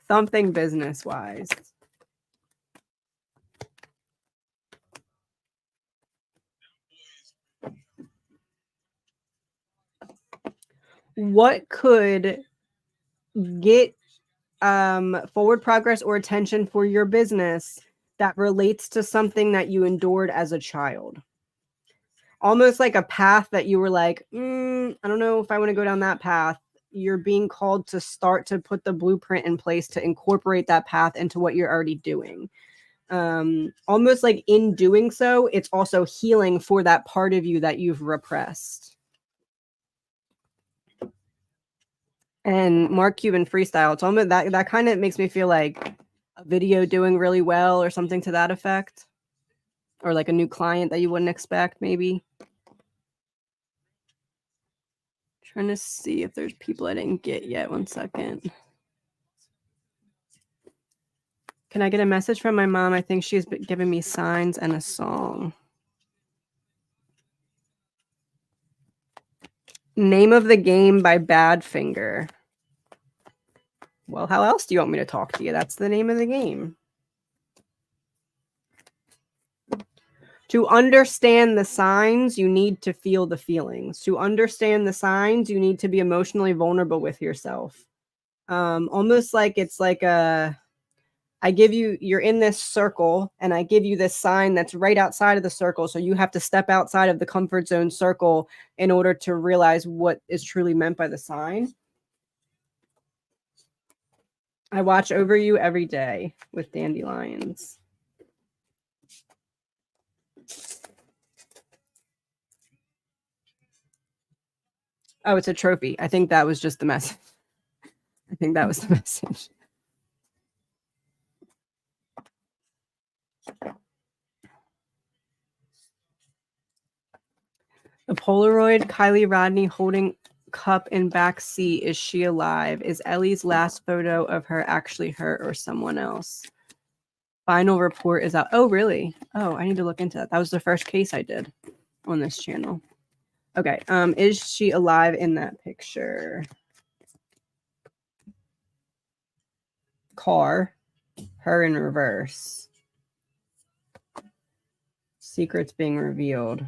Something business wise. What could get forward progress or attention for your business that relates to something that you endured as a child? Almost like a path that you were like, I don't know if I want to go down that path. You're being called to start to put the blueprint in place to incorporate that path into what you're already doing. Almost like in doing so, it's also healing for that part of you that you've repressed. And Mark Cuban Freestyle, it's almost that kind of makes me feel like a video doing really well or something to that effect, or like a new client that you wouldn't expect, maybe. Trying to see if there's people I didn't get yet. 1 second. Can I get a message from my mom? I think she's giving me signs and a song. Name of the Game by Badfinger. Well, how else do you want me to talk to you? That's the name of the game. To understand the signs, you need to feel the feelings. To understand the signs, you need to be emotionally vulnerable with yourself. Almost like it's like you're in this circle and I give you this sign that's right outside of the circle. So you have to step outside of the comfort zone circle in order to realize what is truly meant by the sign. I watch over you every day with dandelions. Oh, it's a trophy. I think that was just the message. I think that was the message. The Polaroid, Kylie Rodney holding cup in back seat. Is she alive? Is Ellie's last photo of her actually her or someone else? Final report is out. Oh, really? Oh, I need to look into that. That was the first case I did on this channel. Okay. Is she alive in that picture? Car. Her in reverse. Secrets being revealed.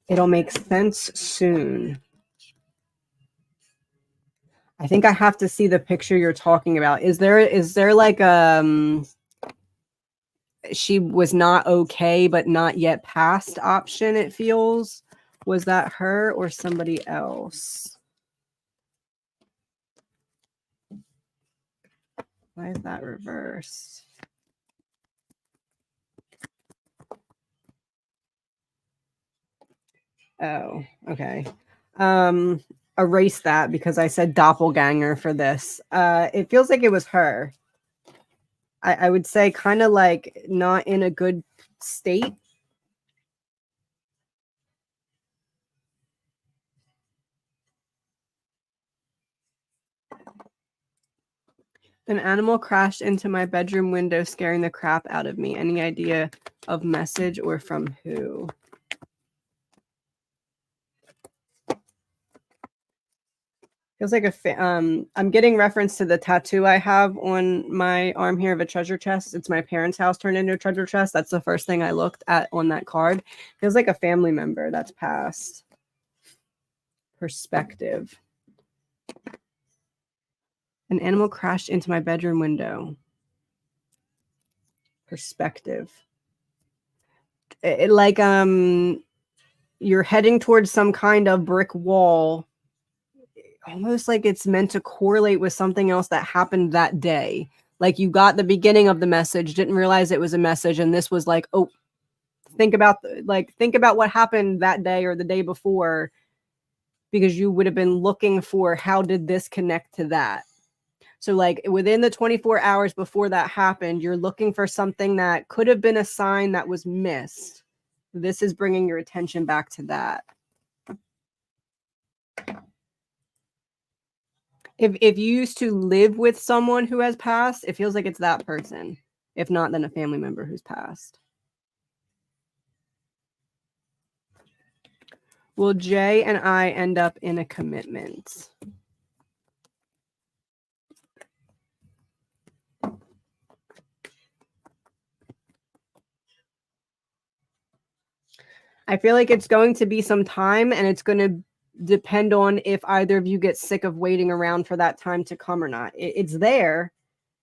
It'll make sense soon. I think I have to see the picture you're talking about. Is there like she was not okay but not yet past option, it feels? Was that her or somebody else? Why is that reversed? Oh, okay. Erase that because I said doppelganger for this. It feels like it was her. I would say kind of like not in a good state. An animal crashed into my bedroom window, scaring the crap out of me. Any idea of message or from who? Feels like I'm getting reference to the tattoo I have on my arm here of a treasure chest. It's my parents' house turned into a treasure chest. That's the first thing I looked at on that card. Feels like a family member that's passed. Perspective. An animal crashed into my bedroom window. Perspective. You're heading towards some kind of brick wall, almost like it's meant to correlate with something else that happened that day. Like you got the beginning of the message, didn't realize it was a message, and this was like, oh, think about what happened that day or the day before, because you would have been looking for how did this connect to that. So like within the 24 hours before that happened, you're looking for something that could have been a sign that was missed. This is bringing your attention back to that. If you used to live with someone who has passed, it feels like it's that person. If not, then a family member who's passed. Will Jay and I end up in a commitment? I feel like it's going to be some time, and it's going to depend on if either of you get sick of waiting around for that time to come or not. It's there.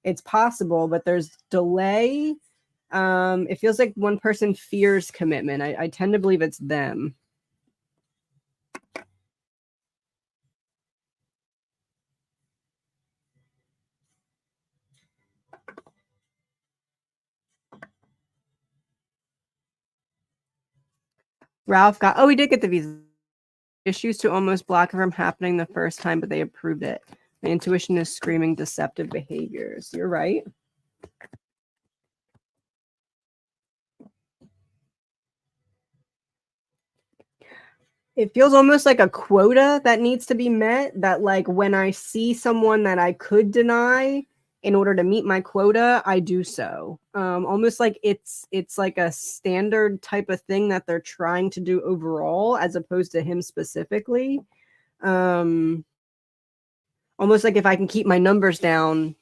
It's possible, but there's delay. It feels like one person fears commitment. I tend to believe it's them. Ralph got, oh, he did get the visa. Issues to almost block it from happening the first time, but they approved it. My intuition is screaming deceptive behaviors. You're right. It feels almost like a quota that needs to be met, that like when I see someone that I could deny in order to meet my quota, I do so. Almost like it's like a standard type of thing that they're trying to do overall, as opposed to him specifically. Almost like if I can keep my numbers down,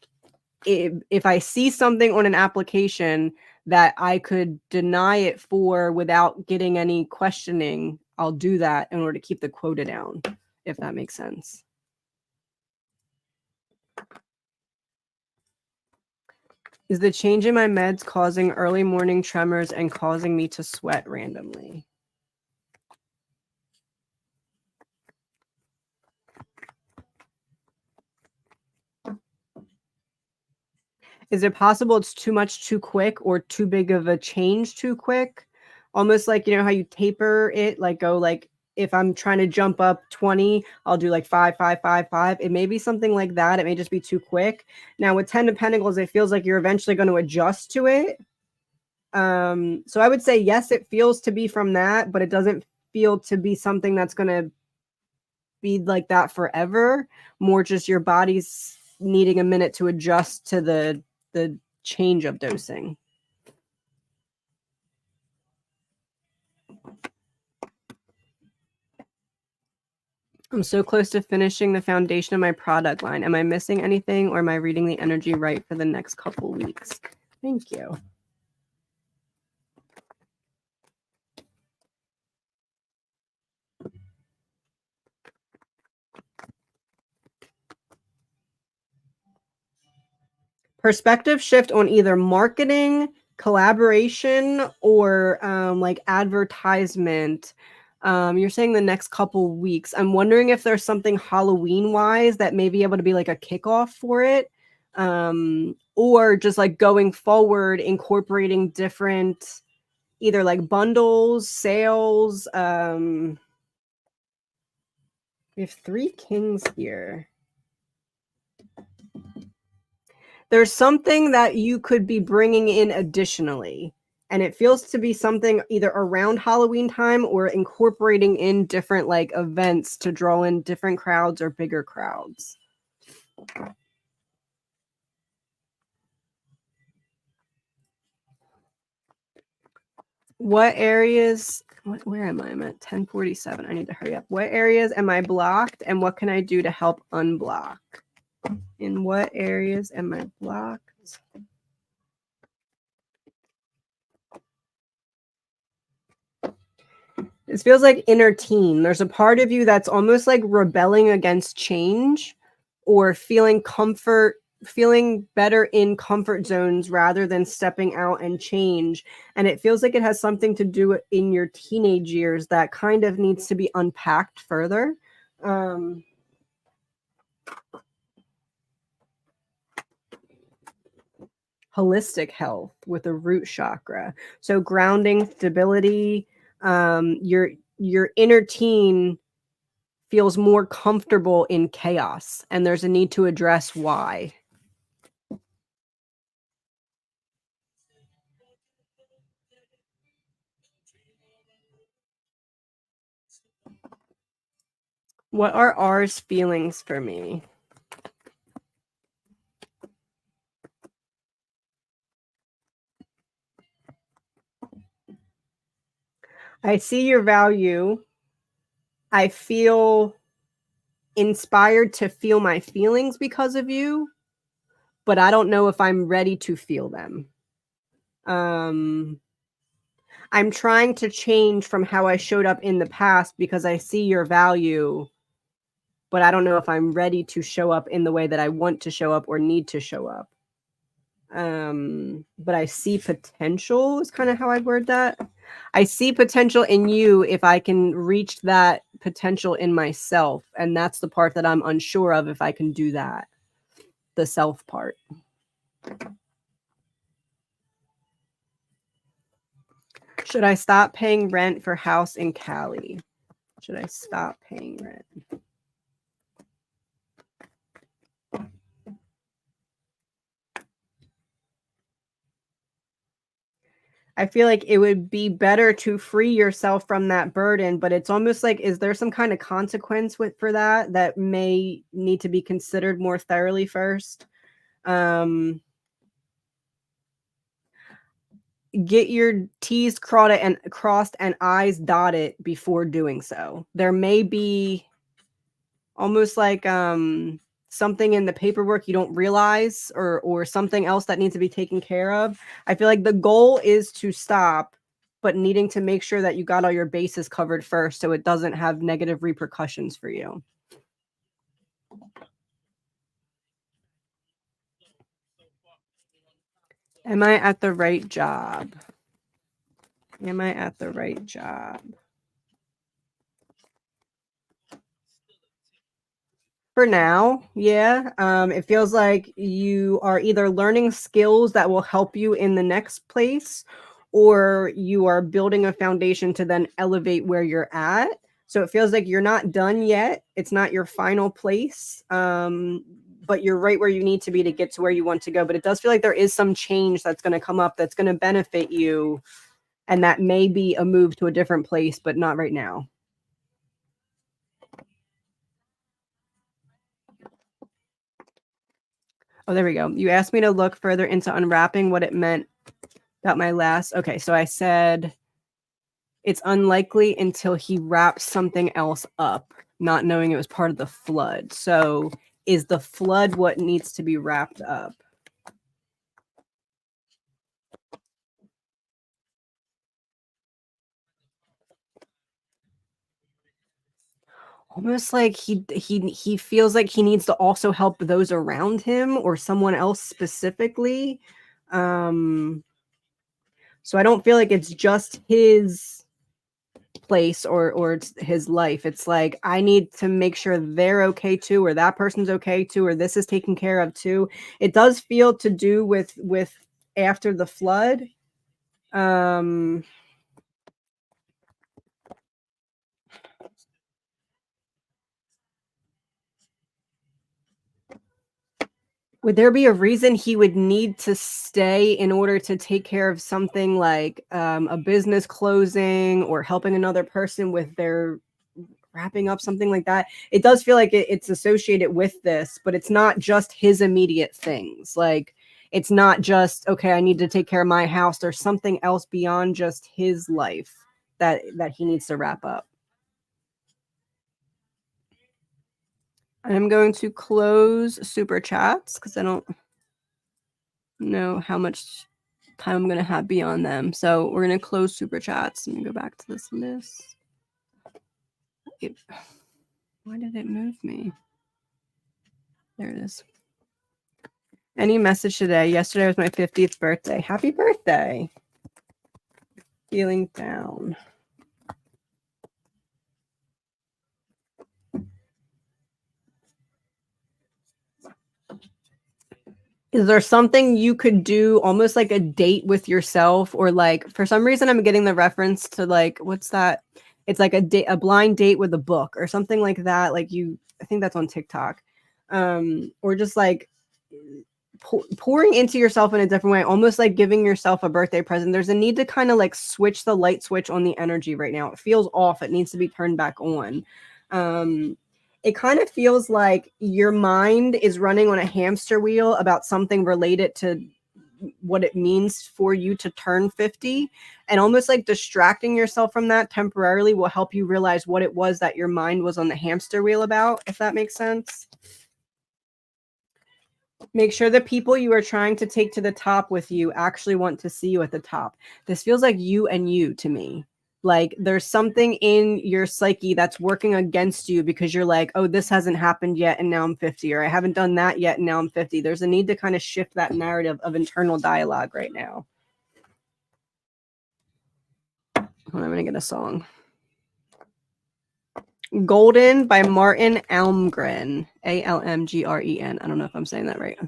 if I see something on an application that I could deny it for without getting any questioning, I'll do that in order to keep the quota down, if that makes sense. Is the change in my meds causing early morning tremors and causing me to sweat randomly? Is it possible it's too much too quick or too big of a change too quick? Almost like, you know, how you taper it, like go like if I'm trying to jump up 20, I'll do like 5, 5, 5, 5. It may be something like that. It may just be too quick. Now with 10 of Pentacles, it feels like you're eventually going to adjust to it. So I would say yes, it feels to be from that, but it doesn't feel to be something that's going to be like that forever. More just your body's needing a minute to adjust to the change of dosing. I'm so close to finishing the foundation of my product line. Am I missing anything, or am I reading the energy right for the next couple weeks? Thank you. Perspective shift on either marketing, collaboration, or like advertisement. You're saying the next couple weeks. I'm wondering if there's something Halloween wise that may be able to be like a kickoff for it, or just like going forward, incorporating different either like bundles, sales. We have 3 kings here. There's something that you could be bringing in additionally, and it feels to be something either around Halloween time or incorporating in different like events to draw in different crowds or bigger crowds. What areas, where am I? I'm at 1047. I need to hurry up. What areas am I blocked, and what can I do to help unblock? In what areas am I blocked? It feels like inner teen. There's a part of you that's almost like rebelling against change, or feeling better in comfort zones rather than stepping out and change. And it feels like it has something to do in your teenage years that kind of needs to be unpacked further. Holistic health with a root chakra. So grounding, stability, your inner teen feels more comfortable in chaos, and there's a need to address why. What are R's feelings for me? I see your value. I feel inspired to feel my feelings because of you, but I don't know if I'm ready to feel them. I'm trying to change from how I showed up in the past because I see your value, but I don't know if I'm ready to show up in the way that I want to show up or need to show up. But I see potential is kind of how I word that. I see potential in you if I can reach that potential in myself. And that's the part that I'm unsure of if I can do that. The self part. Should I stop paying rent for house in Cali? Should I stop paying rent? I feel like it would be better to free yourself from that burden, but it's almost like, is there some kind of consequence for that may need to be considered more thoroughly first? Get your T's crossed and I's dotted before doing so. There may be almost like something in the paperwork you don't realize, or something else that needs to be taken care of. I feel like the goal is to stop, but needing to make sure that you got all your bases covered first so it doesn't have negative repercussions for you. Am I at the right job? Am I at the right job? For now, yeah. It feels like you are either learning skills that will help you in the next place, or you are building a foundation to then elevate where you're at. So it feels like you're not done yet. It's not your final place. But you're right where you need to be to get to where you want to go. But it does feel like there is some change that's going to come up that's going to benefit you. And that may be a move to a different place, but not right now. Oh, there we go. You asked me to look further into unwrapping what it meant about my last. Okay, so I said it's unlikely until he wraps something else up, not knowing it was part of the flood. So is the flood what needs to be wrapped up? Almost like he feels like he needs to also help those around him or someone else specifically. So I don't feel like it's just his place or it's his life. It's like I need to make sure they're okay too, or that person's okay too, or this is taken care of too. It does feel to do with after the flood. Would there be a reason he would need to stay in order to take care of something like a business closing or helping another person with their wrapping up, something like that? It does feel like it's associated with this, but it's not just his immediate things. Like it's not just, okay, I need to take care of my house. There's something else beyond just his life that he needs to wrap up. I'm going to close super chats because I don't know how much time I'm going to have beyond them. So we're going to close super chats. Let me go back to this list. Why did it move me? There it is. Any message today? Yesterday was my 50th birthday. Happy birthday. Feeling down. Is there something you could do, almost like a date with yourself, or like for some reason I'm getting the reference to like what's that? It's like a blind date with a book or something like that. Like I think that's on TikTok, or just like pouring into yourself in a different way, almost like giving yourself a birthday present. There's a need to kind of like switch the light switch on the energy right now. It feels off. It needs to be turned back on. It kind of feels like your mind is running on a hamster wheel about something related to what it means for you to turn 50, and almost like distracting yourself from that temporarily will help you realize what it was that your mind was on the hamster wheel about, if that makes sense. Make sure the people you are trying to take to the top with you actually want to see you at the top. This feels like you and you to me. Like there's something in your psyche that's working against you because you're like, oh, this hasn't happened yet and now I'm 50, or I haven't done that yet and now I'm 50. There's a need to kind of shift that narrative of internal dialogue right now. I'm going to get a song. Golden by Martin Almgren. Almgren. I don't know if I'm saying that right.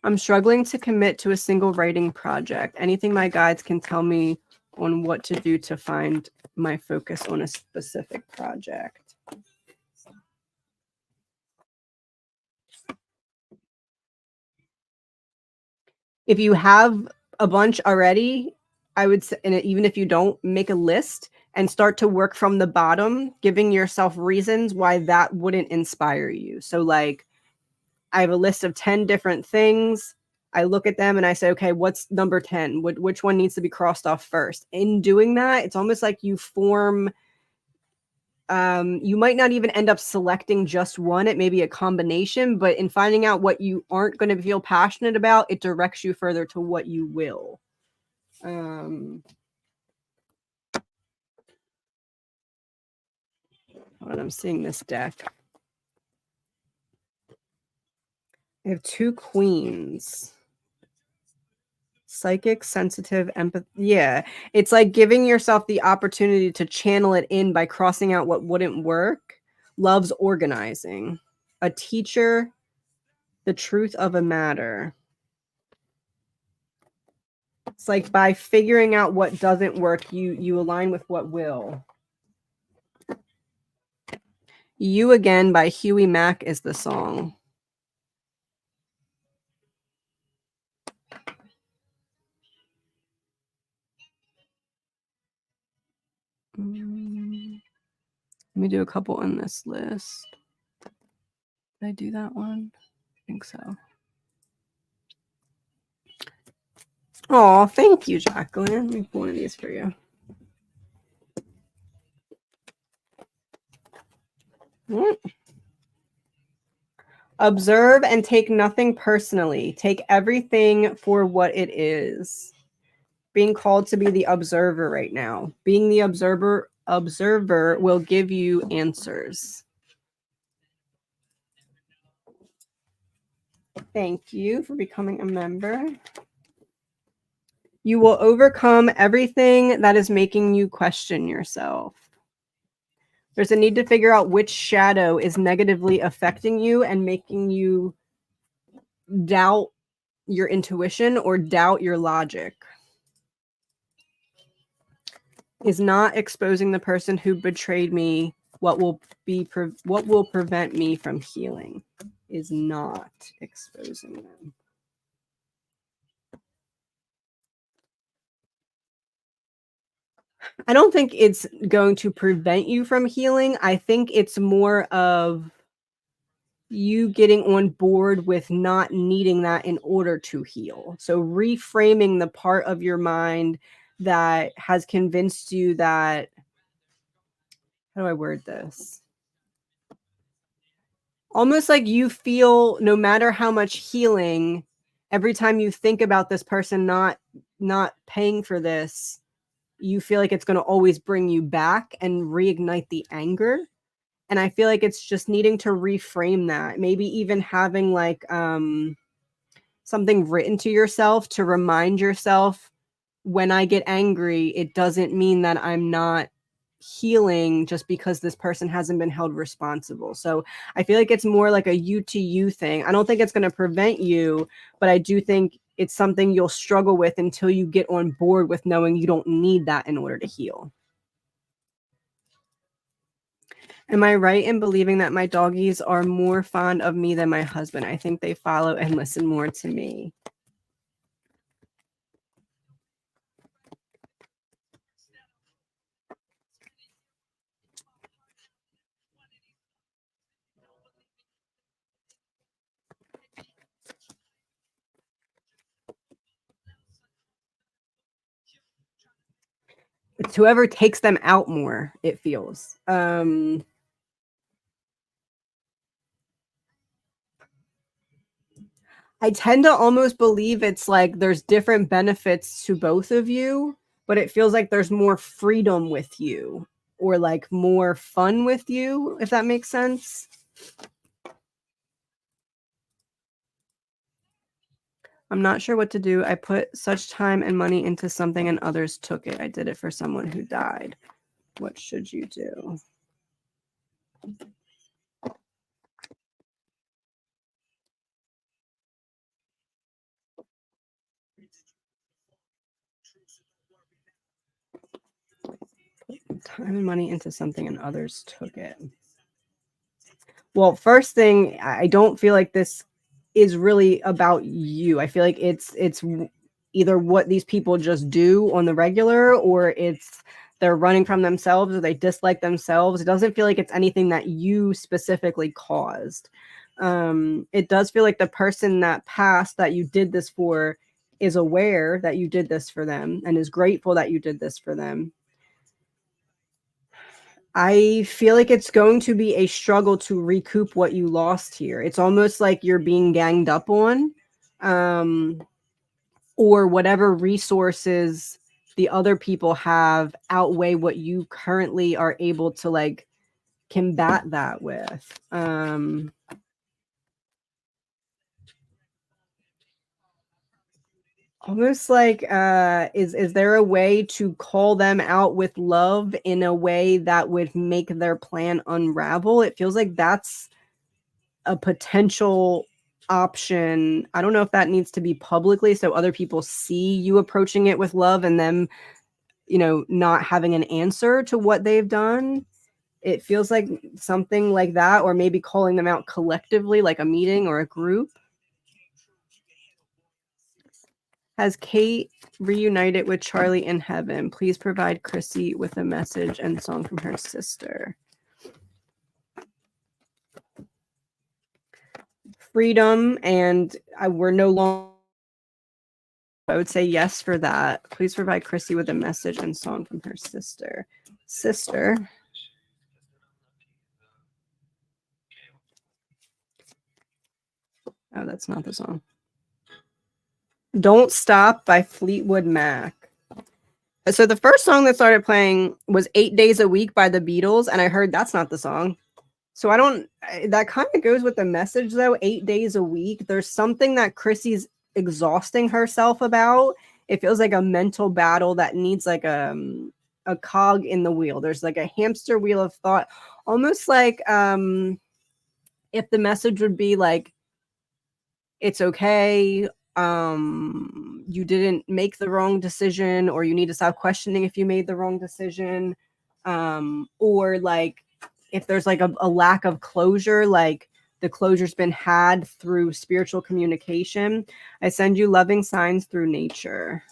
I'm struggling to commit to a single writing project. Anything my guides can tell me on what to do to find my focus on a specific project. If you have a bunch already, I would say, and even if you don't, make a list and start to work from the bottom, giving yourself reasons why that wouldn't inspire you. So like, I have a list of 10 different things. I look at them and I say, okay, what's number 10? Which one needs to be crossed off first? In doing that, it's almost like you form, you might not even end up selecting just one. It may be a combination, but in finding out what you aren't going to feel passionate about, it directs you further to what you will. When I'm seeing this deck, I have 2 queens. Psychic, sensitive, empathy. Yeah. It's like giving yourself the opportunity to channel it in by crossing out what wouldn't work. Loves organizing. A teacher, the truth of a matter. It's like by figuring out what doesn't work, you align with what will. You Again by Huey Mack is the song. Let me do a couple on this list. Did I do that one? I think so. Oh, thank you, Jacqueline. Let me pull one of these for you. Observe and take nothing personally. Take everything for what it is. Being called to be the observer right now. Being the observer will give you answers. Thank you for becoming a member. You will overcome everything that is making you question yourself. There's a need to figure out which shadow is negatively affecting you and making you doubt your intuition or doubt your logic. Is not exposing the person who betrayed me. What will prevent me from healing is not exposing them. I don't think it's going to prevent you from healing. I think it's more of you getting on board with not needing that in order to heal. So reframing the part of your mind that has convinced you that, how do I word this? Almost like you feel no matter how much healing, every time you think about this person not paying for this, you feel like it's going to always bring you back and reignite the anger. And I feel like it's just needing to reframe that. Maybe even having like something written to yourself to remind yourself, when I get angry, it doesn't mean that I'm not healing just because this person hasn't been held responsible. So I feel like it's more like a you to you thing. I don't think it's going to prevent you, but I do think it's something you'll struggle with until you get on board with knowing you don't need that in order to heal. Am I right in believing that my doggies are more fond of me than my husband? I think they follow and listen more to me. It's whoever takes them out more, it feels. I tend to almost believe it's like there's different benefits to both of you, but it feels like there's more freedom with you or like more fun with you, if that makes sense. I'm not sure what to do. I put such time and money into something and others took it. I did it for someone who died. What should you do? Time and money into something and others took it. Well, first thing, I don't feel like this is really about you. I feel like it's either what these people just do on the regular, or it's they're running from themselves or they dislike themselves. It doesn't feel like it's anything that you specifically caused. It does feel like the person that passed that you did this for is aware that you did this for them and is grateful that you did this for them. I feel like it's going to be a struggle to recoup what you lost here. It's almost like you're being ganged up on, or whatever resources the other people have outweigh what you currently are able to like combat that with. Almost like is there a way to call them out with love in a way that would make their plan unravel? It feels like that's a potential option. I don't know if that needs to be publicly so other people see you approaching it with love and them, not having an answer to what they've done. It feels like something like that, or maybe calling them out collectively, like a meeting or a group. Has Kate reunited with Charlie in heaven? Please provide Chrissy with a message and song from her sister. Freedom, and we're no longer. I would say yes for that. Please provide Chrissy with a message and song from her sister. Sister. Oh, that's not the song. Don't Stop by Fleetwood Mac. So the first song that started playing was 8 Days a Week by the Beatles, and I heard that's not the song. So that kind of goes with the message though, 8 days a week. There's something that Chrissy's exhausting herself about. It feels like a mental battle that needs like a cog in the wheel. There's like a hamster wheel of thought, almost like if the message would be like, it's okay, you didn't make the wrong decision, or you need to stop questioning if you made the wrong decision, or like if there's like a lack of closure, like the closure's been had through spiritual communication. I send you loving signs through nature.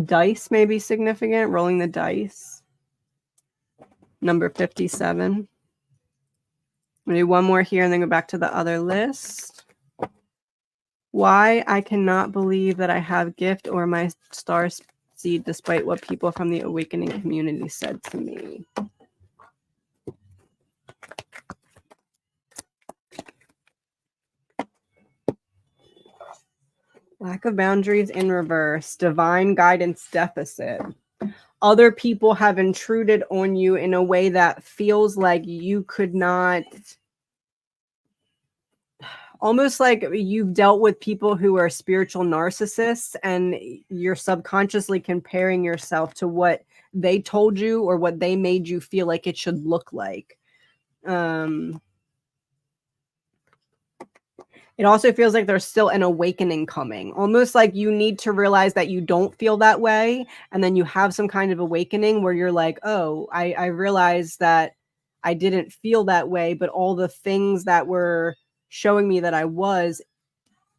Dice may be significant. Rolling the dice. Number 57. We'll do one more here and then go back to the other list. Why I cannot believe that I have gift or my star seed despite what people from the awakening community said to me. Lack of boundaries in reverse. Divine guidance deficit. Other people have intruded on you in a way that feels like you could not. Almost like you've dealt with people who are spiritual narcissists and you're subconsciously comparing yourself to what they told you or what they made you feel like it should look like. It also feels like there's still an awakening coming, almost like you need to realize that you don't feel that way. And then you have some kind of awakening where you're like, oh, I realized that I didn't feel that way, but all the things that were showing me that I was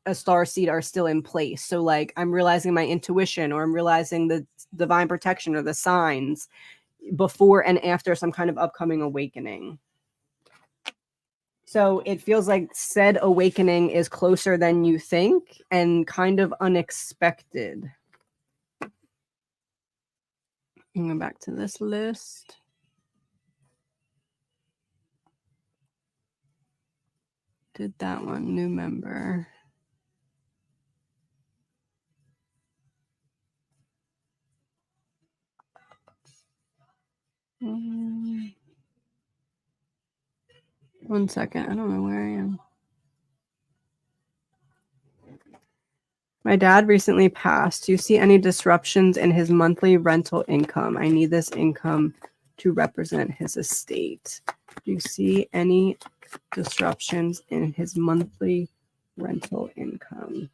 a star seed are still in place. So like I'm realizing my intuition, or I'm realizing the divine protection or the signs before and after some kind of upcoming awakening. So it feels like said awakening is closer than you think and kind of unexpected. Go back to this list. Did that one, new member. One second, I don't know where I am. My dad recently passed. Do you see any disruptions in his monthly rental income? I need this income to represent his estate. Do you see any disruptions in his monthly rental income?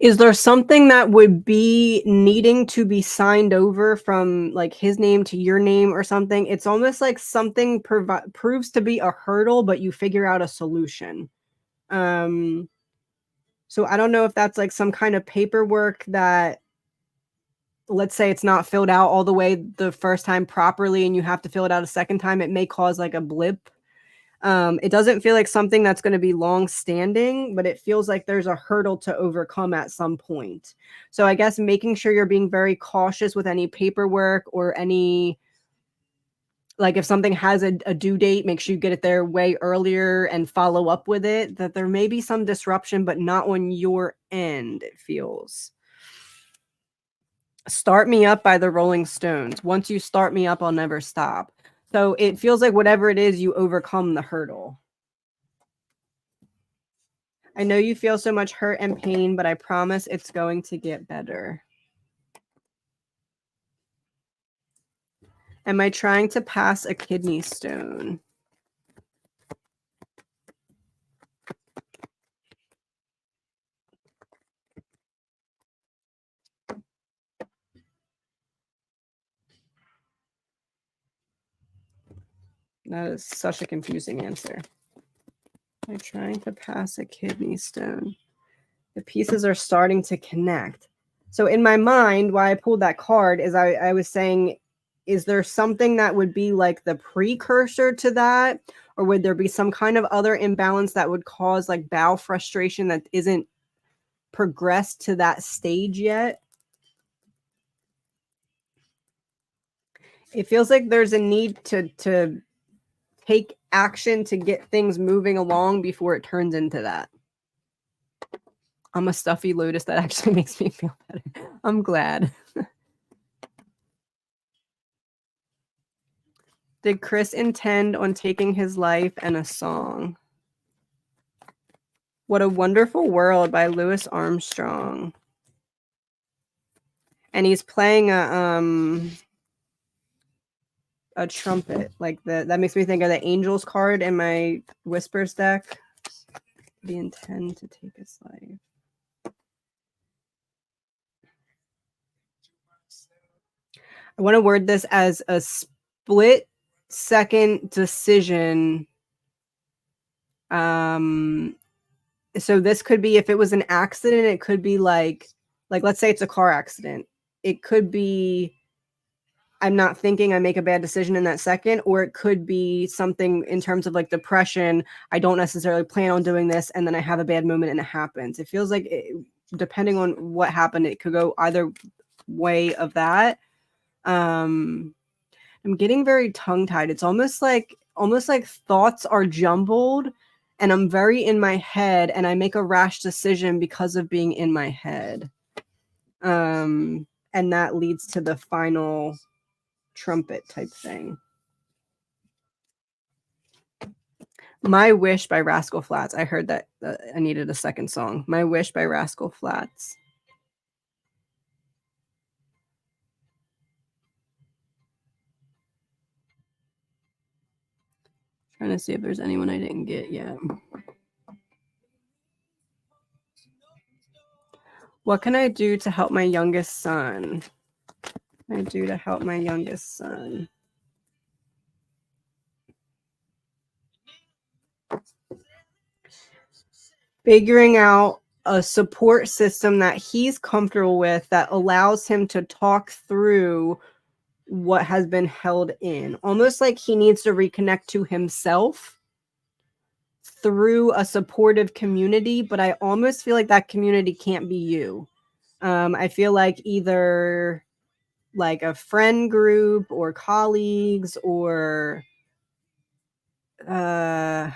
Is there something that would be needing to be signed over from like his name to your name or something? It's almost like something proves to be a hurdle, but you figure out a solution. So I don't know if that's like some kind of paperwork that, let's say it's not filled out all the way the first time properly and you have to fill it out a second time, it may cause like a blip. It doesn't feel like something that's going to be long standing, but it feels like there's a hurdle to overcome at some point. So I guess making sure you're being very cautious with any paperwork or any, like if something has a due date, make sure you get it there way earlier and follow up with it, that there may be some disruption, but not on your end, it feels. Start Me Up by the Rolling Stones. Once you start me up, I'll never stop. So it feels like whatever it is, you overcome the hurdle. I know you feel so much hurt and pain, but I promise it's going to get better. Am I trying to pass a kidney stone? That is such a confusing answer. Am I trying to pass a kidney stone? The pieces are starting to connect. So in my mind, why I pulled that card is I was saying, is there something that would be like the precursor to that? Or would there be some kind of other imbalance that would cause like bowel frustration that isn't progressed to that stage yet? It feels like there's a need to take action to get things moving along before it turns into that. I'm a stuffy lotus. That actually makes me feel better. I'm glad. Did Chris intend on taking his life? And a song. What a Wonderful World by Louis Armstrong. And he's playing a trumpet. Like that makes me think of the Angels card in my Whispers deck. Did he intend to take his life? I want to word this as a split second decision. So this could be, if it was an accident, it could be like let's say it's a car accident. It could be I'm not thinking, I make a bad decision in that second, or it could be something in terms of like depression. I don't necessarily plan on doing this, and then I have a bad moment and it happens. It feels like depending on what happened, it could go either way of that. I'm getting very tongue-tied. It's almost like thoughts are jumbled and I'm very in my head and I make a rash decision because of being in my head. And that leads to the final trumpet type thing. My Wish by Rascal Flatts. I heard that I needed a second song. My Wish by Rascal Flatts. Trying to see if there's anyone I didn't get yet. What can I do to help my youngest son? What can I do to help my youngest son? Figuring out a support system that he's comfortable with that allows him to talk through what has been held in. Almost like he needs to reconnect to himself through a supportive community, but I almost feel like that community can't be you. I feel like either like a friend group or colleagues or for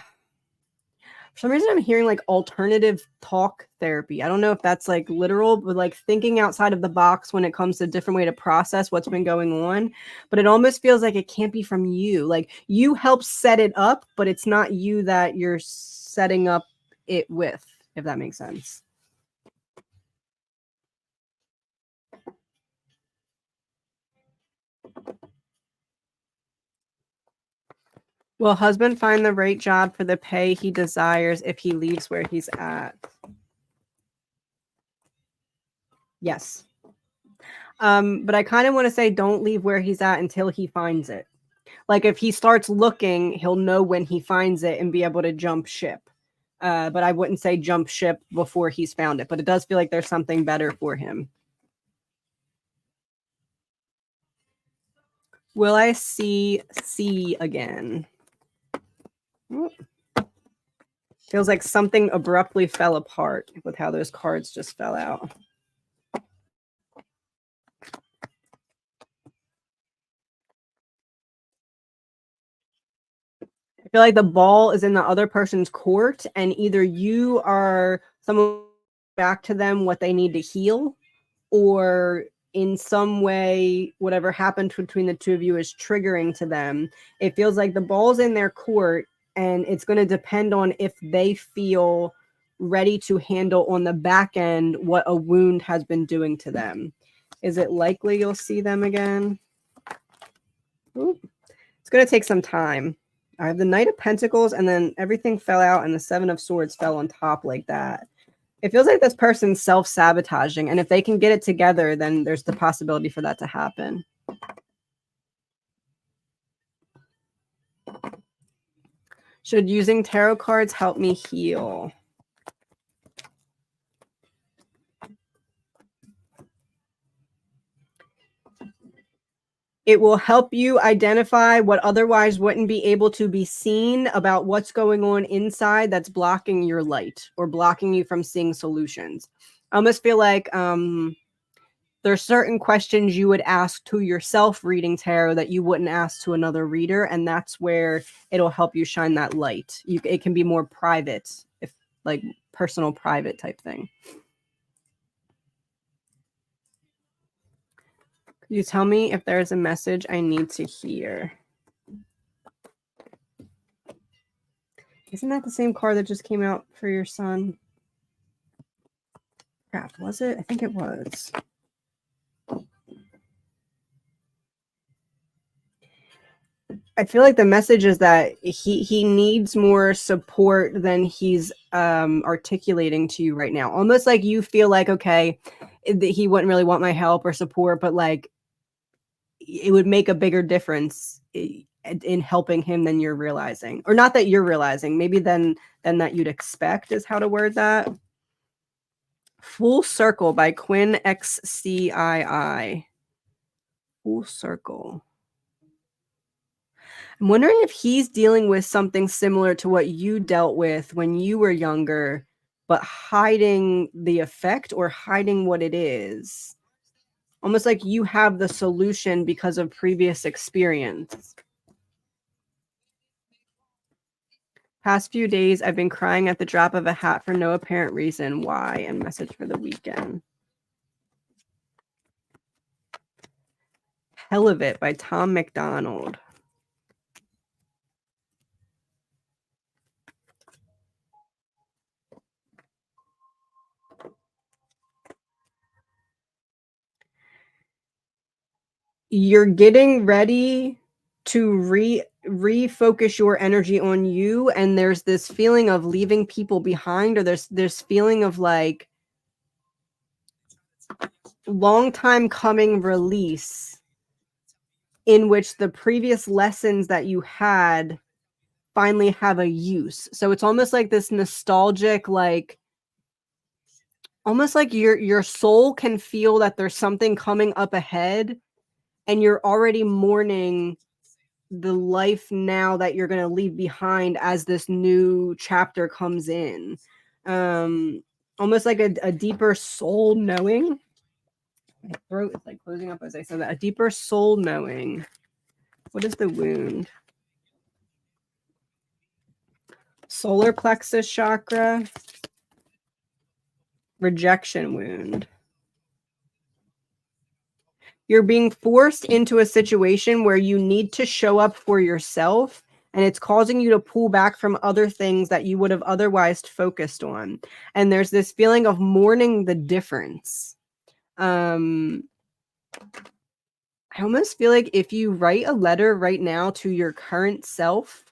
some reason I'm hearing like alternative talk therapy. I don't know if that's like literal, but like thinking outside of the box when it comes to a different way to process what's been going on. But it almost feels like it can't be from you. Like you help set it up, but it's not you that you're setting up it with, if that makes sense. Will husband find the right job for the pay he desires if he leaves where he's at? Yes. But I kind of want to say don't leave where he's at until he finds it. Like if he starts looking, he'll know when he finds it and be able to jump ship. But I wouldn't say jump ship before he's found it. But it does feel like there's something better for him. Will I see C again? Feels like something abruptly fell apart with how those cards just fell out. I feel like the ball is in the other person's court, and either you are someone back to them what they need to heal, or in some way, whatever happened between the two of you is triggering to them. It feels like the ball's in their court, and it's going to depend on if they feel ready to handle on the back end what a wound has been doing to them. Is it likely you'll see them again? Ooh, it's going to take some time. I have the Knight of Pentacles, and then everything fell out, and the Seven of Swords fell on top like that. It feels like this person's self-sabotaging, and if they can get it together, then there's the possibility for that to happen. Should using tarot cards help me heal? It will help you identify what otherwise wouldn't be able to be seen about what's going on inside that's blocking your light or blocking you from seeing solutions. I almost feel like there's certain questions you would ask to yourself reading tarot that you wouldn't ask to another reader, and that's where it'll help you shine that light. It can be more private, if like personal private type thing. Could you tell me if there's a message I need to hear? Isn't that the same card that just came out for your son? Crap, was it? I think it was. I feel like the message is that he needs more support than he's articulating to you right now. Almost like you feel like, okay, he wouldn't really want my help or support, but like it would make a bigger difference in helping him than you're realizing. Or not that you're realizing, maybe than that you'd expect is how to word that. Full Circle by Quinn XCII. Full Circle. I'm wondering if he's dealing with something similar to what you dealt with when you were younger, but hiding the effect or hiding what it is. Almost like you have the solution because of previous experience. Past few days, I've been crying at the drop of a hat for no apparent reason. Why? And message for the weekend. Hell of It by Tom McDonald. You're getting ready to refocus your energy on you, and there's this feeling of leaving people behind, or there's feeling of like long time coming release in which the previous lessons that you had finally have a use. So it's almost like this nostalgic, like almost like your soul can feel that there's something coming up ahead, and you're already mourning the life now that you're going to leave behind as this new chapter comes in. Almost like a deeper soul knowing. My throat is like closing up as I said that. A deeper soul knowing. What is the wound? Solar plexus chakra. Rejection wound. You're being forced into a situation where you need to show up for yourself, and it's causing you to pull back from other things that you would have otherwise focused on. And there's this feeling of mourning the difference. I almost feel like if you write a letter right now to your current self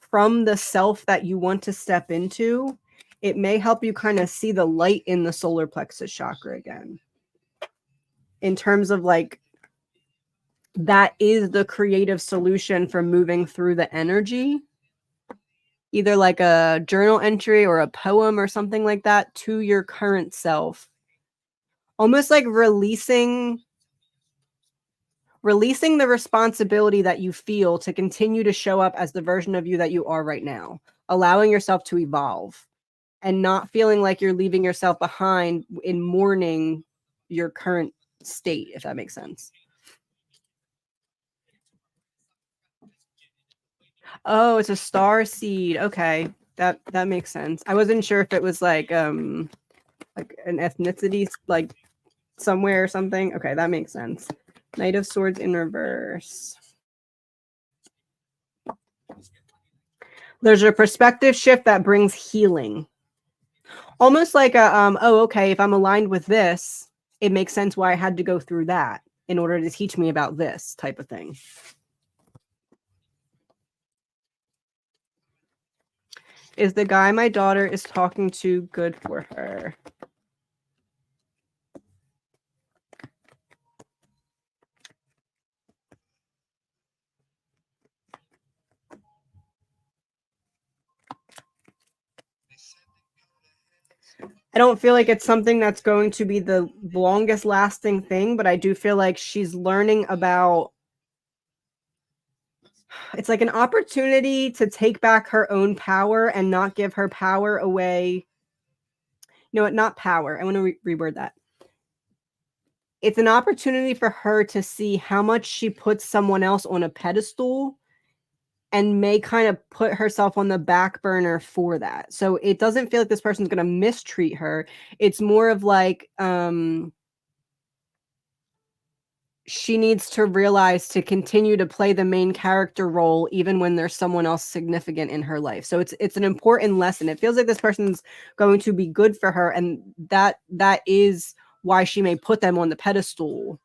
from the self that you want to step into, it may help you kind of see the light in the solar plexus chakra again. In terms of like, that is the creative solution for moving through the energy. Either like a journal entry or a poem or something like that to your current self. Almost like releasing the responsibility that you feel to continue to show up as the version of you that you are right now, allowing yourself to evolve and not feeling like you're leaving yourself behind in mourning your current state, if that makes sense. Oh, it's a star seed. Okay. That makes sense. I wasn't sure if it was like an ethnicity, like somewhere or something. Okay, that makes sense. Knight of Swords in reverse. There's a perspective shift that brings healing. Almost like a oh, okay, if I'm aligned with this, it makes sense why I had to go through that in order to teach me about this type of thing. Is the guy my daughter is talking to good for her? I don't feel like it's something that's going to be the longest lasting thing, but I do feel like she's learning about, it's like an opportunity to take back her own power and not give her power away. You know what? Not power. I want to reword that. It's an opportunity for her to see how much she puts someone else on a pedestal and may kind of put herself on the back burner for that. So it doesn't feel like this person's going to mistreat her. It's more of like, she needs to realize to continue to play the main character role even when there's someone else significant in her life. So it's an important lesson. It feels like this person's going to be good for her, and that is why she may put them on the pedestal.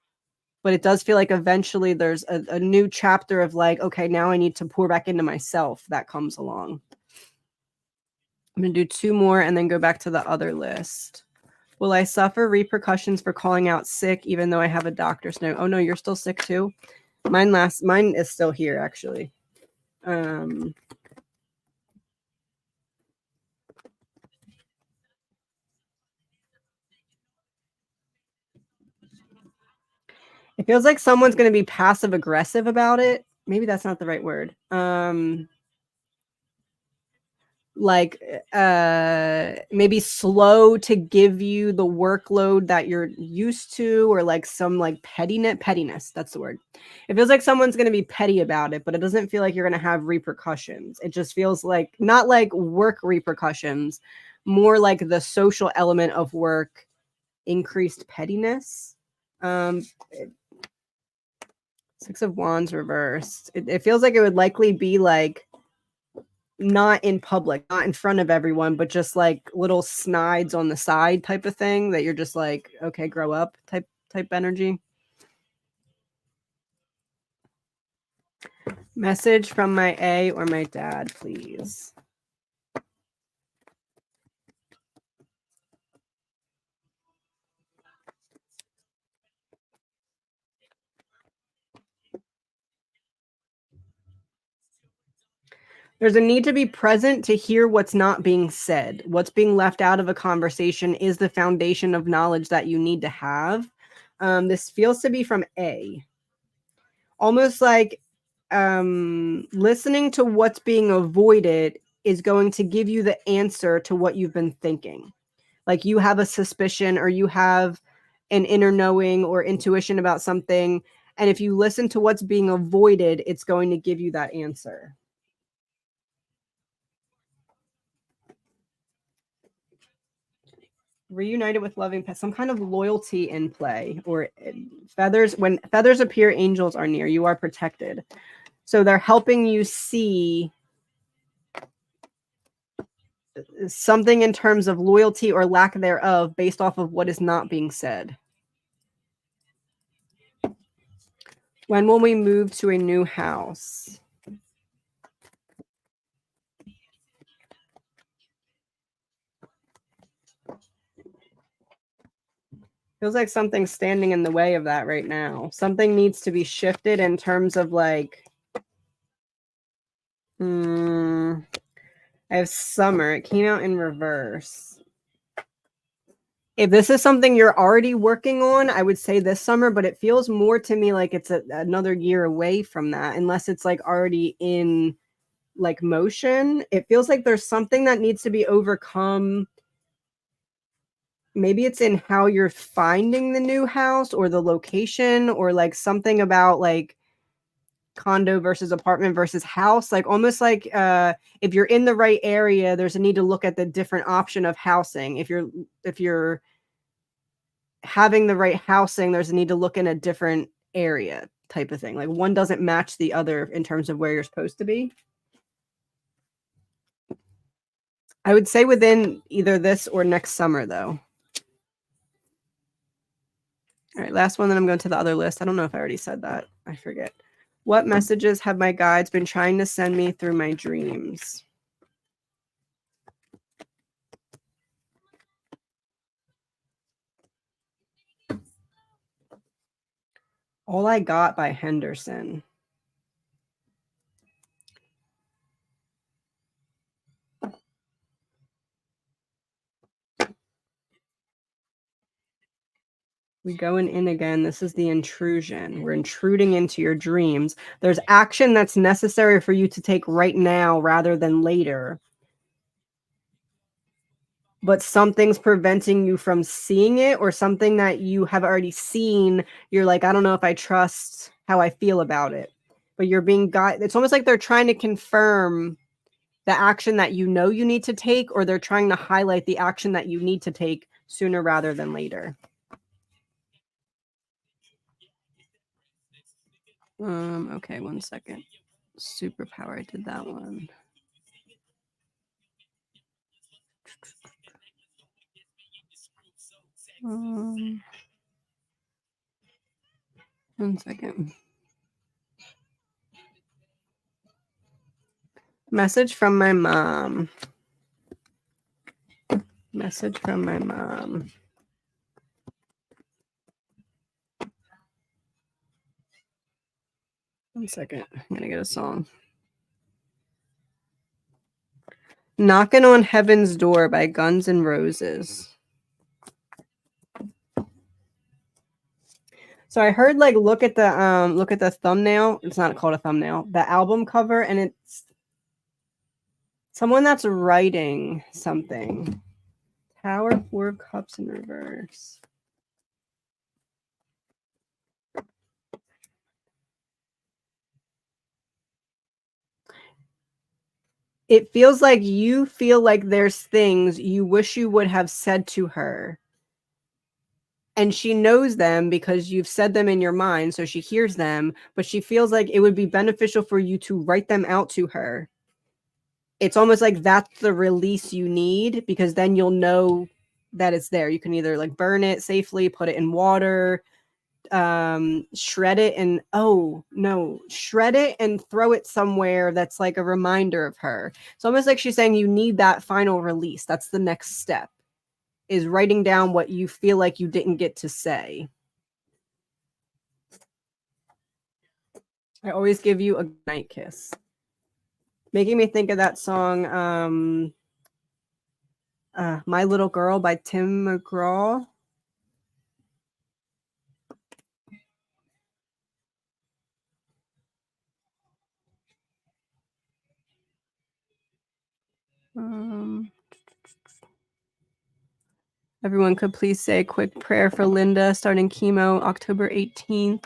But it does feel like eventually there's a new chapter of like, okay, now I need to pour back into myself that comes along. I'm going to do 2 more and then go back to the other list. Will I suffer repercussions for calling out sick even though I have a doctor's note? Oh no, you're still sick too? Mine is still here actually. It feels like someone's going to be passive aggressive about it. Maybe that's not the right word. Like maybe slow to give you the workload that you're used to, or like some like pettiness, that's the word. It feels like someone's going to be petty about it, but it doesn't feel like you're going to have repercussions. It just feels like not like work repercussions, more like the social element of work, increased pettiness. 6 of Wands reversed. It feels like it would likely be like not in public, not in front of everyone, but just like little snides on the side type of thing that you're just like, okay, grow up type energy. Message from my A or my dad, please. There's a need to be present to hear what's not being said. What's being left out of a conversation is the foundation of knowledge that you need to have. This feels to be from A. Almost like listening to what's being avoided is going to give you the answer to what you've been thinking. Like you have a suspicion or you have an inner knowing or intuition about something. And if you listen to what's being avoided, it's going to give you that answer. Reunited with loving pets, some kind of loyalty in play, or feathers. When feathers appear, angels are near. You are protected. So they're helping you see something in terms of loyalty or lack thereof based off of what is not being said. When will we move to a new house? Feels like something's standing in the way of that right now. Something needs to be shifted in terms of like, I have summer. It came out in reverse. If this is something you're already working on, I would say this summer, but it feels more to me like it's another year away from that, unless it's like already in like motion. It feels like there's something that needs to be overcome. Maybe it's in how you're finding the new house or the location, or like something about like condo versus apartment versus house, like almost like if you're in the right area, there's a need to look at the different option of housing. If you're having the right housing, there's a need to look in a different area type of thing. Like one doesn't match the other in terms of where you're supposed to be. I would say within either this or next summer, though. All right, last one, then I'm going to the other list. I don't know if I already said that. I forget. What messages have my guides been trying to send me through my dreams? All I Got by Henderson. We going in again. This is the intrusion. We're intruding into your dreams. There's action that's necessary for you to take right now rather than later. But something's preventing you from seeing it, or something that you have already seen. You're like, I don't know if I trust how I feel about it. But you're being guided. It's almost like they're trying to confirm the action that you know you need to take, or they're trying to highlight the action that you need to take sooner rather than later. Okay, 1 second. Superpower, I did that one. Um, 1 second. Message from my mom. Message from my mom. One second. I'm going to get a song. Knocking on Heaven's Door by Guns N' Roses. So I heard like look at the thumbnail. It's not called a thumbnail. The album cover, and it's someone that's writing something. Tower 4 Cups in reverse. It feels like you feel like there's things you wish you would have said to her. And she knows them because you've said them in your mind, so she hears them, but she feels like it would be beneficial for you to write them out to her. It's almost like that's the release you need, because then you'll know that it's there. You can either like burn it safely, put it in water, shred it, and shred it and throw it somewhere that's like a reminder of her. It's almost like she's saying you need that final release. That's the next step, is writing down what you feel like you didn't get to say. I always give you a night kiss. Making me think of that song, My Little Girl by Tim McGraw. Everyone could please say a quick prayer for Linda starting chemo October 18th.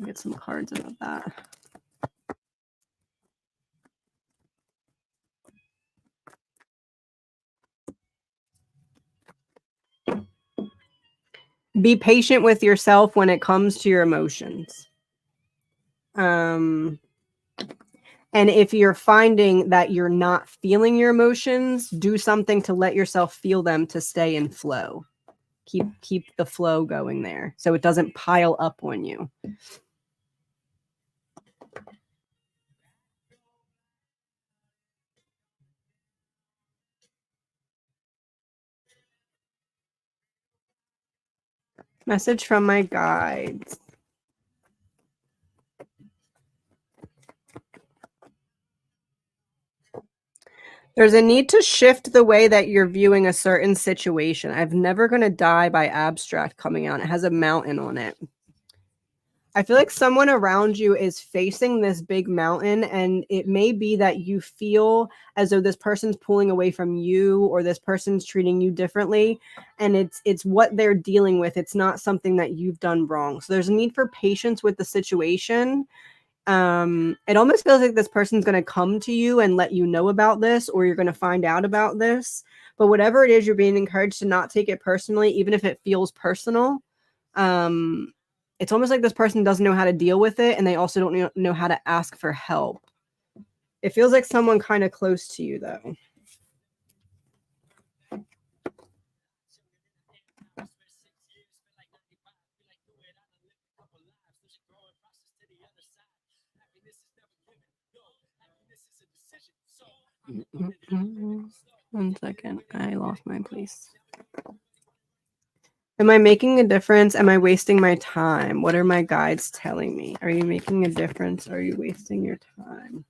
Get some cards about that. Be patient with yourself when it comes to your emotions. And if you're finding that you're not feeling your emotions, do something to let yourself feel them to stay in flow. Keep the flow going there so it doesn't pile up on you. Message from my guides. There's a need to shift the way that you're viewing a certain situation. I've Never Gonna Die by Abstract coming out. It has a mountain on it. I feel like someone around you is facing this big mountain, and it may be that you feel as though this person's pulling away from you or this person's treating you differently, and it's what they're dealing with. It's not something that you've done wrong. So there's a need for patience with the situation. It almost feels like this person's going to come to you and let you know about this, or you're going to find out about this. But whatever it is, you're being encouraged to not take it personally, even if it feels personal. It's almost like this person doesn't know how to deal with it, and they also don't know how to ask for help. It feels like someone kind of close to you, though. One second. I lost my place. Am I making a difference? Am I wasting my time? What are my guides telling me? Are you making a difference? Are you wasting your time?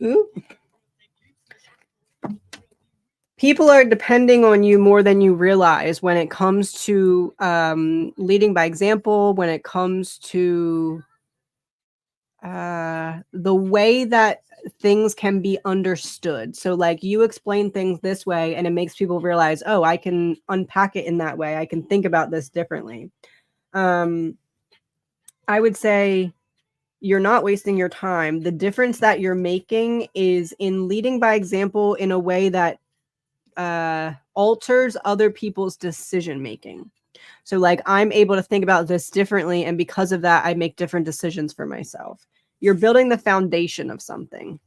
Ooh. People are depending on you more than you realize when it comes to leading by example, when it comes to the way that things can be understood. So like you explain things this way and it makes people realize, oh, I can unpack it in that way. I can think about this differently. I would say you're not wasting your time. The difference that you're making is in leading by example in a way that alters other people's decision making. So like I'm able to think about this differently, and because of that I make different decisions for myself. You're building the foundation of something.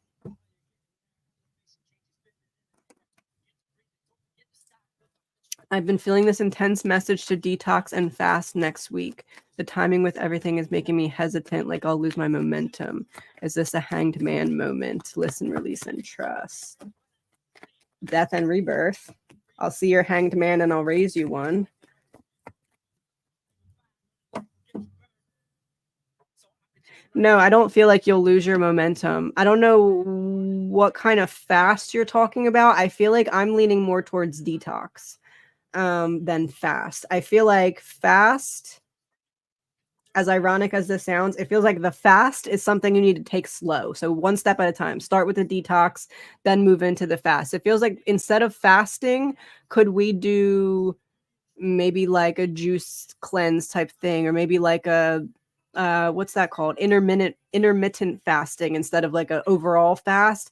I've been feeling this intense message to detox and fast next week. The timing with everything is making me hesitant, like I'll lose my momentum. Is this a hanged man moment? Listen, release, and trust. Death and rebirth. I'll see your hanged man and I'll raise you one. No, I don't feel like you'll lose your momentum. I don't know what kind of fast you're talking about. I feel like I'm leaning more towards detox than fast. I feel like fast, as ironic as this sounds, it feels like the fast is something you need to take slow. So one step at a time. Start with the detox, then move into the fast. It feels like instead of fasting, could we do maybe like a juice cleanse type thing, or maybe like a what's that called, intermittent fasting instead of like an overall fast.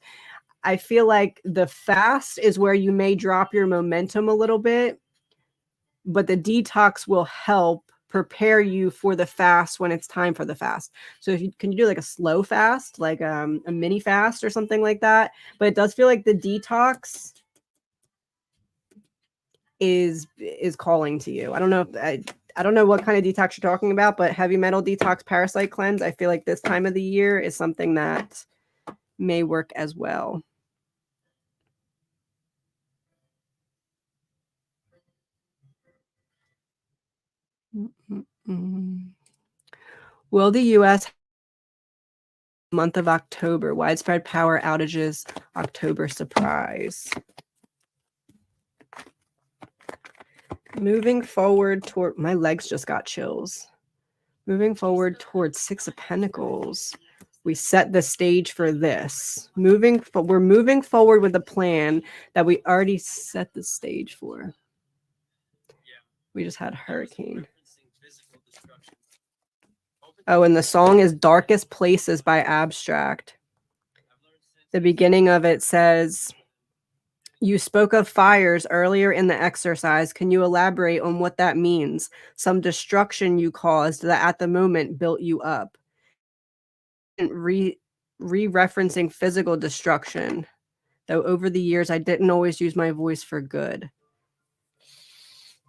I feel like the fast is where you may drop your momentum a little bit, but the detox will help prepare you for the fast when it's time for the fast. So if you can you do like a slow fast, like a mini fast or something like that. But it does feel like the detox is calling to you. I don't know if I don't know what kind of detox you're talking about, but heavy metal detox, parasite cleanse, I feel like this time of the year is something that may work as well. Will the US month of October, widespread power outages, October surprise? Moving forward toward, my legs just got chills. Moving forward towards Six of Pentacles. We set the stage for this. We're moving forward with a plan that we already set the stage for. We just had hurricane. Oh, and the song is Darkest Places by Abstract. The beginning of it says, you spoke of fires earlier in the exercise. Can you elaborate on what that means? Some destruction you caused that at the moment built you up. Re-referencing physical destruction, though over the years I didn't always use my voice for good.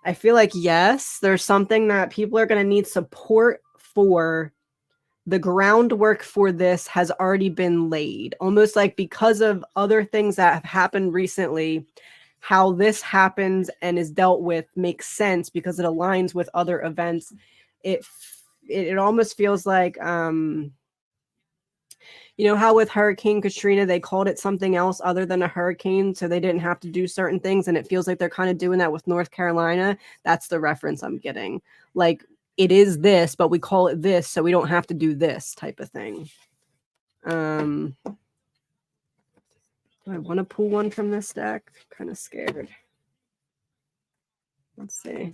I feel like, yes, there's something that people are going to need support for the groundwork for this has already been laid, almost like because of other things that have happened recently, how this happens and is dealt with makes sense because it aligns with other events. It almost feels like you know how with Hurricane Katrina they called it something else other than a hurricane so they didn't have to do certain things, and it feels like they're kind of doing that with North Carolina. That's the reference I'm getting. Like, it is this, but we call it this so we don't have to do this type of thing. Do I want to pull one from this deck? I'm kind of scared. Let's see.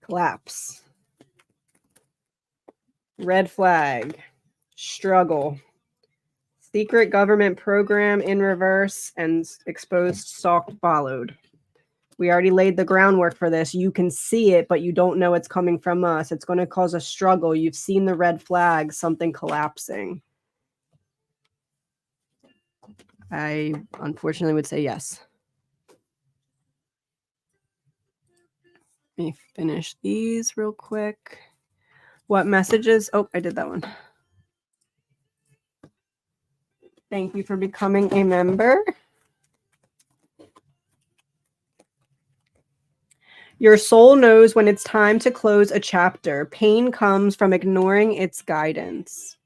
Collapse. Red flag. Struggle. Secret government program in reverse and exposed stalked followed. We already laid the groundwork for this. You can see it, but you don't know it's coming from us. It's going to cause a struggle. You've seen the red flag, something collapsing. I unfortunately would say yes. Let me finish these real quick. What messages? Oh, I did that one. Thank you for becoming a member. Your soul knows when it's time to close a chapter. Pain comes from ignoring its guidance.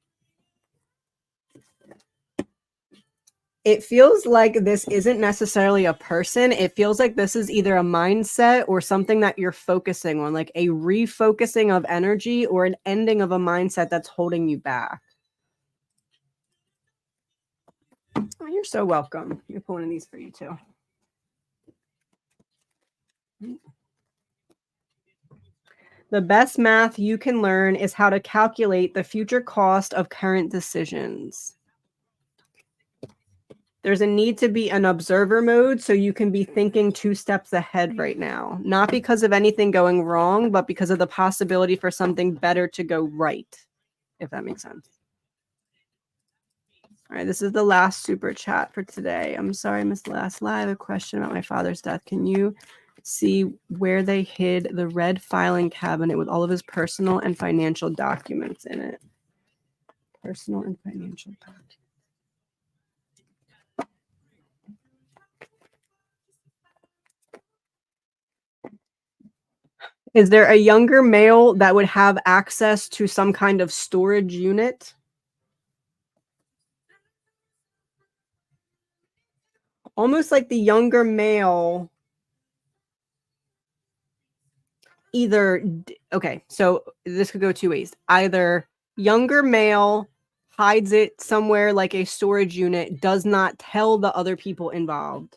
It feels like this isn't necessarily a person. It feels like this is either a mindset or something that you're focusing on, like a refocusing of energy or an ending of a mindset that's holding you back. Oh, you're so welcome. You're pulling these for you too. The best math you can learn is how to calculate the future cost of current decisions. There's a need to be an observer mode so you can be thinking 2 steps ahead right now. Not because of anything going wrong, but because of the possibility for something better to go right, if that makes sense. All right, this is the last super chat for today. I'm sorry I missed the last live. A question about my father's death. Can you see where they hid the red filing cabinet with all of his personal and financial documents in it? Personal and financial documents. Is there a younger male that would have access to some kind of storage unit? Almost like the younger male either, okay, so this could go 2 ways. Either younger male hides it somewhere like a storage unit, does not tell the other people involved,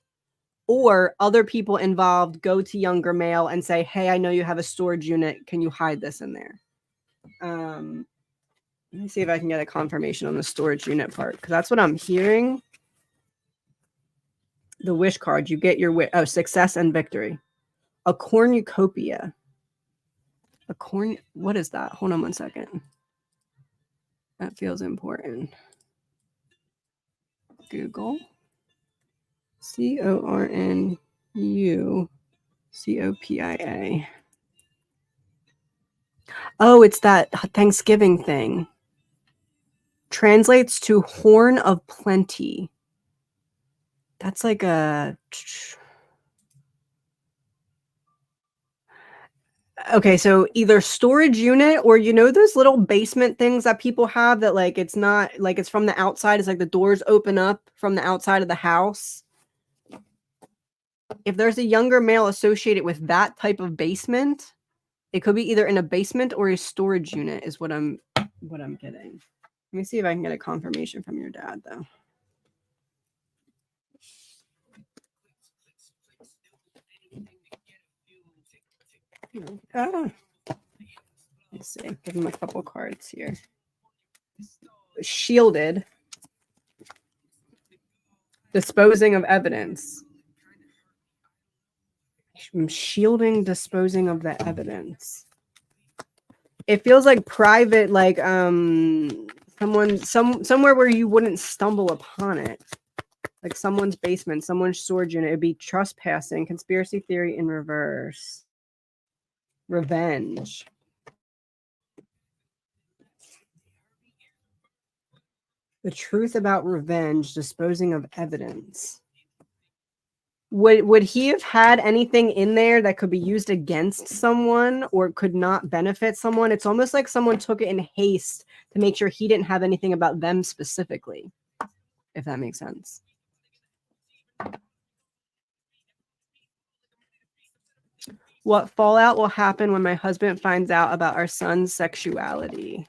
or other people involved go to younger male and say, hey, I know you have a storage unit. Can you hide this in there? Let me see if I can get a confirmation on the storage unit part, because that's what I'm hearing. The wish card, you get your wish. Oh, success and victory. A cornucopia. A corn. What is that? Hold on one second. That feels important. Google. CORNUCOPIA. Oh, it's that Thanksgiving thing. Translates to horn of plenty. That's like a... Okay, so either storage unit or, you know, those little basement things that people have that, like, it's not like it's from the outside. It's like the doors open up from the outside of the house. If there's a younger male associated with that type of basement, it could be either in a basement or a storage unit is what I'm getting. Let me see if I can get a confirmation from your dad, though. Let's see. Give him a couple cards here. Shielded. Disposing of evidence. Shielding, disposing of the evidence. It feels like private, like somewhere where you wouldn't stumble upon it. Like someone's basement, someone's storage unit. It'd be trespassing, conspiracy theory in reverse. Revenge. The truth about revenge, disposing of evidence. Would he have had anything in there that could be used against someone or could not benefit someone? It's almost like someone took it in haste to make sure he didn't have anything about them specifically, if that makes sense. What fallout will happen when my husband finds out about our son's sexuality?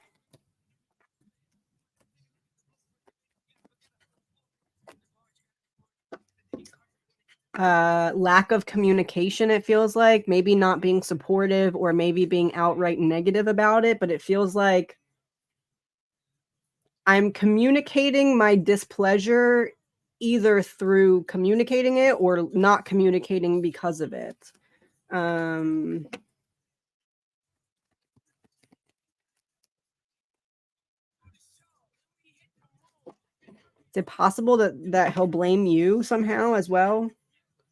Lack of communication, it feels like. Maybe not being supportive or maybe being outright negative about it, but it feels like I'm communicating my displeasure either through communicating it or not communicating because of it. Is it possible that he'll blame you somehow as well?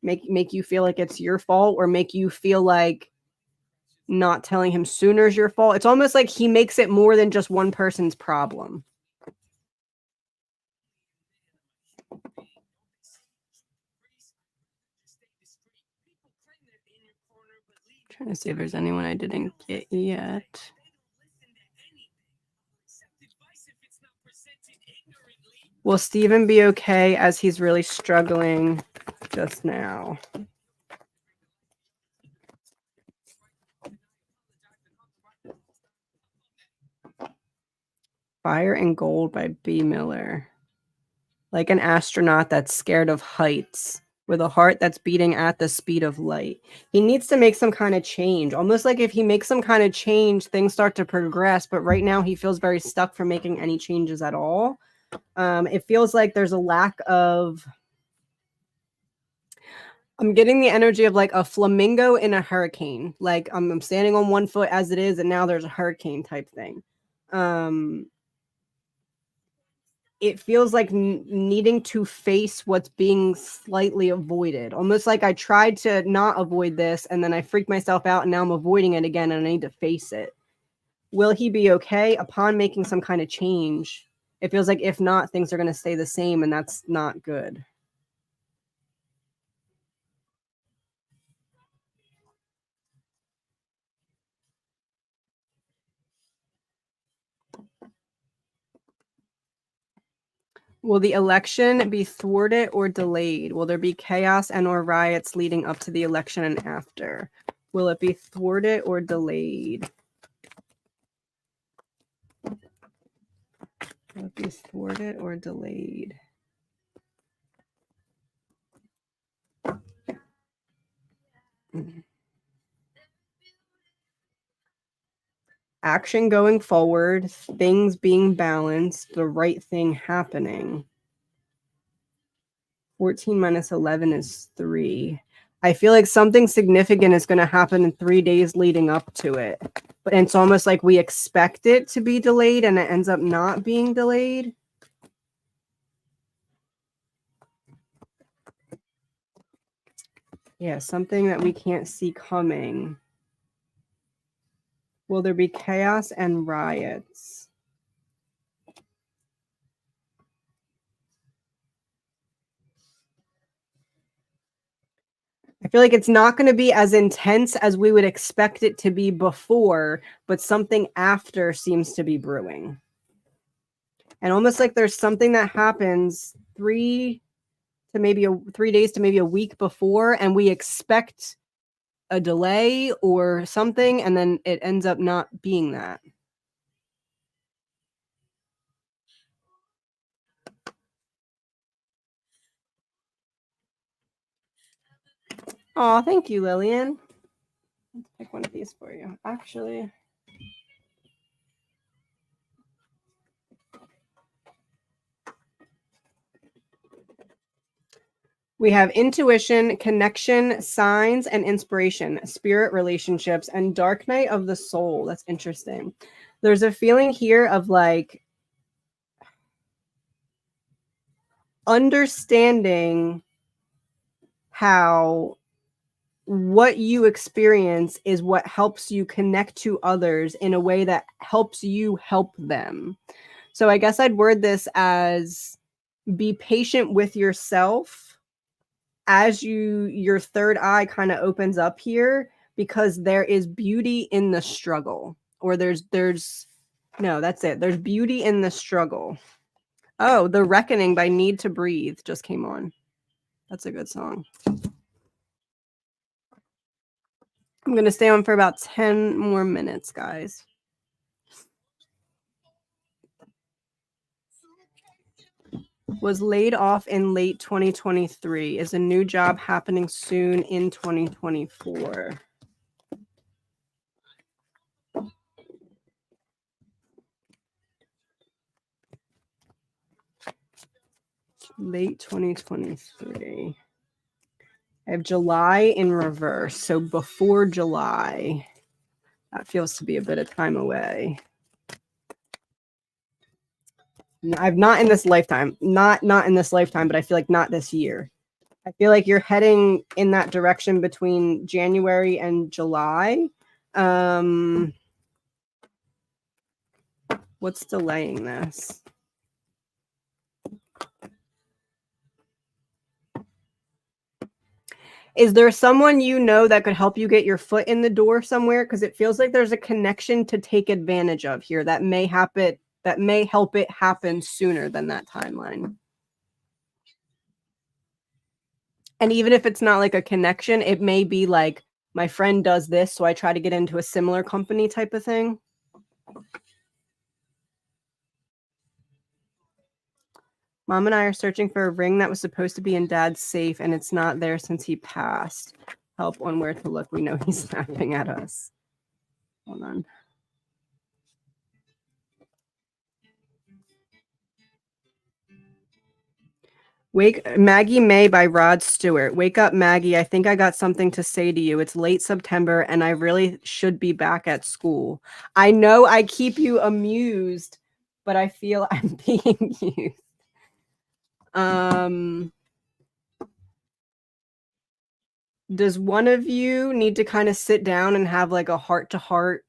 Make you feel like it's your fault or make you feel like not telling him sooner is your fault? It's almost like he makes it more than just one person's problem. Trying to see if there's anyone I didn't get yet. Will Steven be okay as he's really struggling just now? Fire and Gold by B. Miller. Like an astronaut that's scared of heights, with a heart that's beating at the speed of light. He needs to make some kind of change. Almost like if he makes some kind of change, things start to progress. But right now he feels very stuck from making any changes at all. It feels like there's a lack of... I'm getting the energy of like a flamingo in a hurricane. Like I'm standing on one foot as it is, and now there's a hurricane type thing. It feels like needing to face what's being slightly avoided. Almost like I tried to not avoid this, and then I freaked myself out, and now I'm avoiding it again, and I need to face it. Will he be okay upon making some kind of change? It feels like if not, things are going to stay the same, and that's not good. Will the election be thwarted or delayed? Will there be chaos and or riots leading up to the election and after? Will it be thwarted or delayed? Will it be thwarted or delayed? Action going forward, things being balanced, the right thing happening. 14 minus 11 is 3. I feel like something significant is going to happen in 3 days leading up to it. But it's almost like we expect it to be delayed and it ends up not being delayed. Yeah, something that we can't see coming. Will there be chaos and riots? I feel like it's not going to be as intense as we would expect it to be before, but something after seems to be brewing. And almost like there's something that happens 3 days to maybe a week before, and we expect a delay or something, and then it ends up not being that. Oh, thank you, Lillian. Let's pick one of these for you. Actually, we have intuition, connection, signs, and inspiration, spirit relationships, and dark night of the soul. That's interesting. There's a feeling here of like understanding how what you experience is what helps you connect to others in a way that helps you help them. So I guess I'd word this as be patient with yourself as your third eye kind of opens up here, because there is beauty in the struggle. Or there's no, that's it. There's beauty in the struggle. Oh, The Reckoning by Need to Breathe just came on. That's a good song. I'm going to stay on for about 10 more minutes, guys. Was laid off in late 2023. Is a new job happening soon in 2024? Late 2023. I have July in reverse. So before July. That feels to be a bit of time away. I've not in this lifetime. Not in this lifetime, but I feel like not this year. I feel like you're heading in that direction between January and July. What's delaying this? Is there someone you know that could help you get your foot in the door somewhere? Because it feels like there's a connection to take advantage of here that may happen, that may help it happen sooner than that timeline. And even if it's not like a connection, it may be like, my friend does this, so I try to get into a similar company type of thing. Mom and I are searching for a ring that was supposed to be in Dad's safe, and it's not there since he passed. Help on where to look. We know he's snapping at us. Hold on. Maggie May by Rod Stewart. Wake up, Maggie. I think I got something to say to you. It's late September and I really should be back at school. I know I keep you amused, but I feel I'm being used. Does one of you need to kind of sit down and have like a heart-to-heart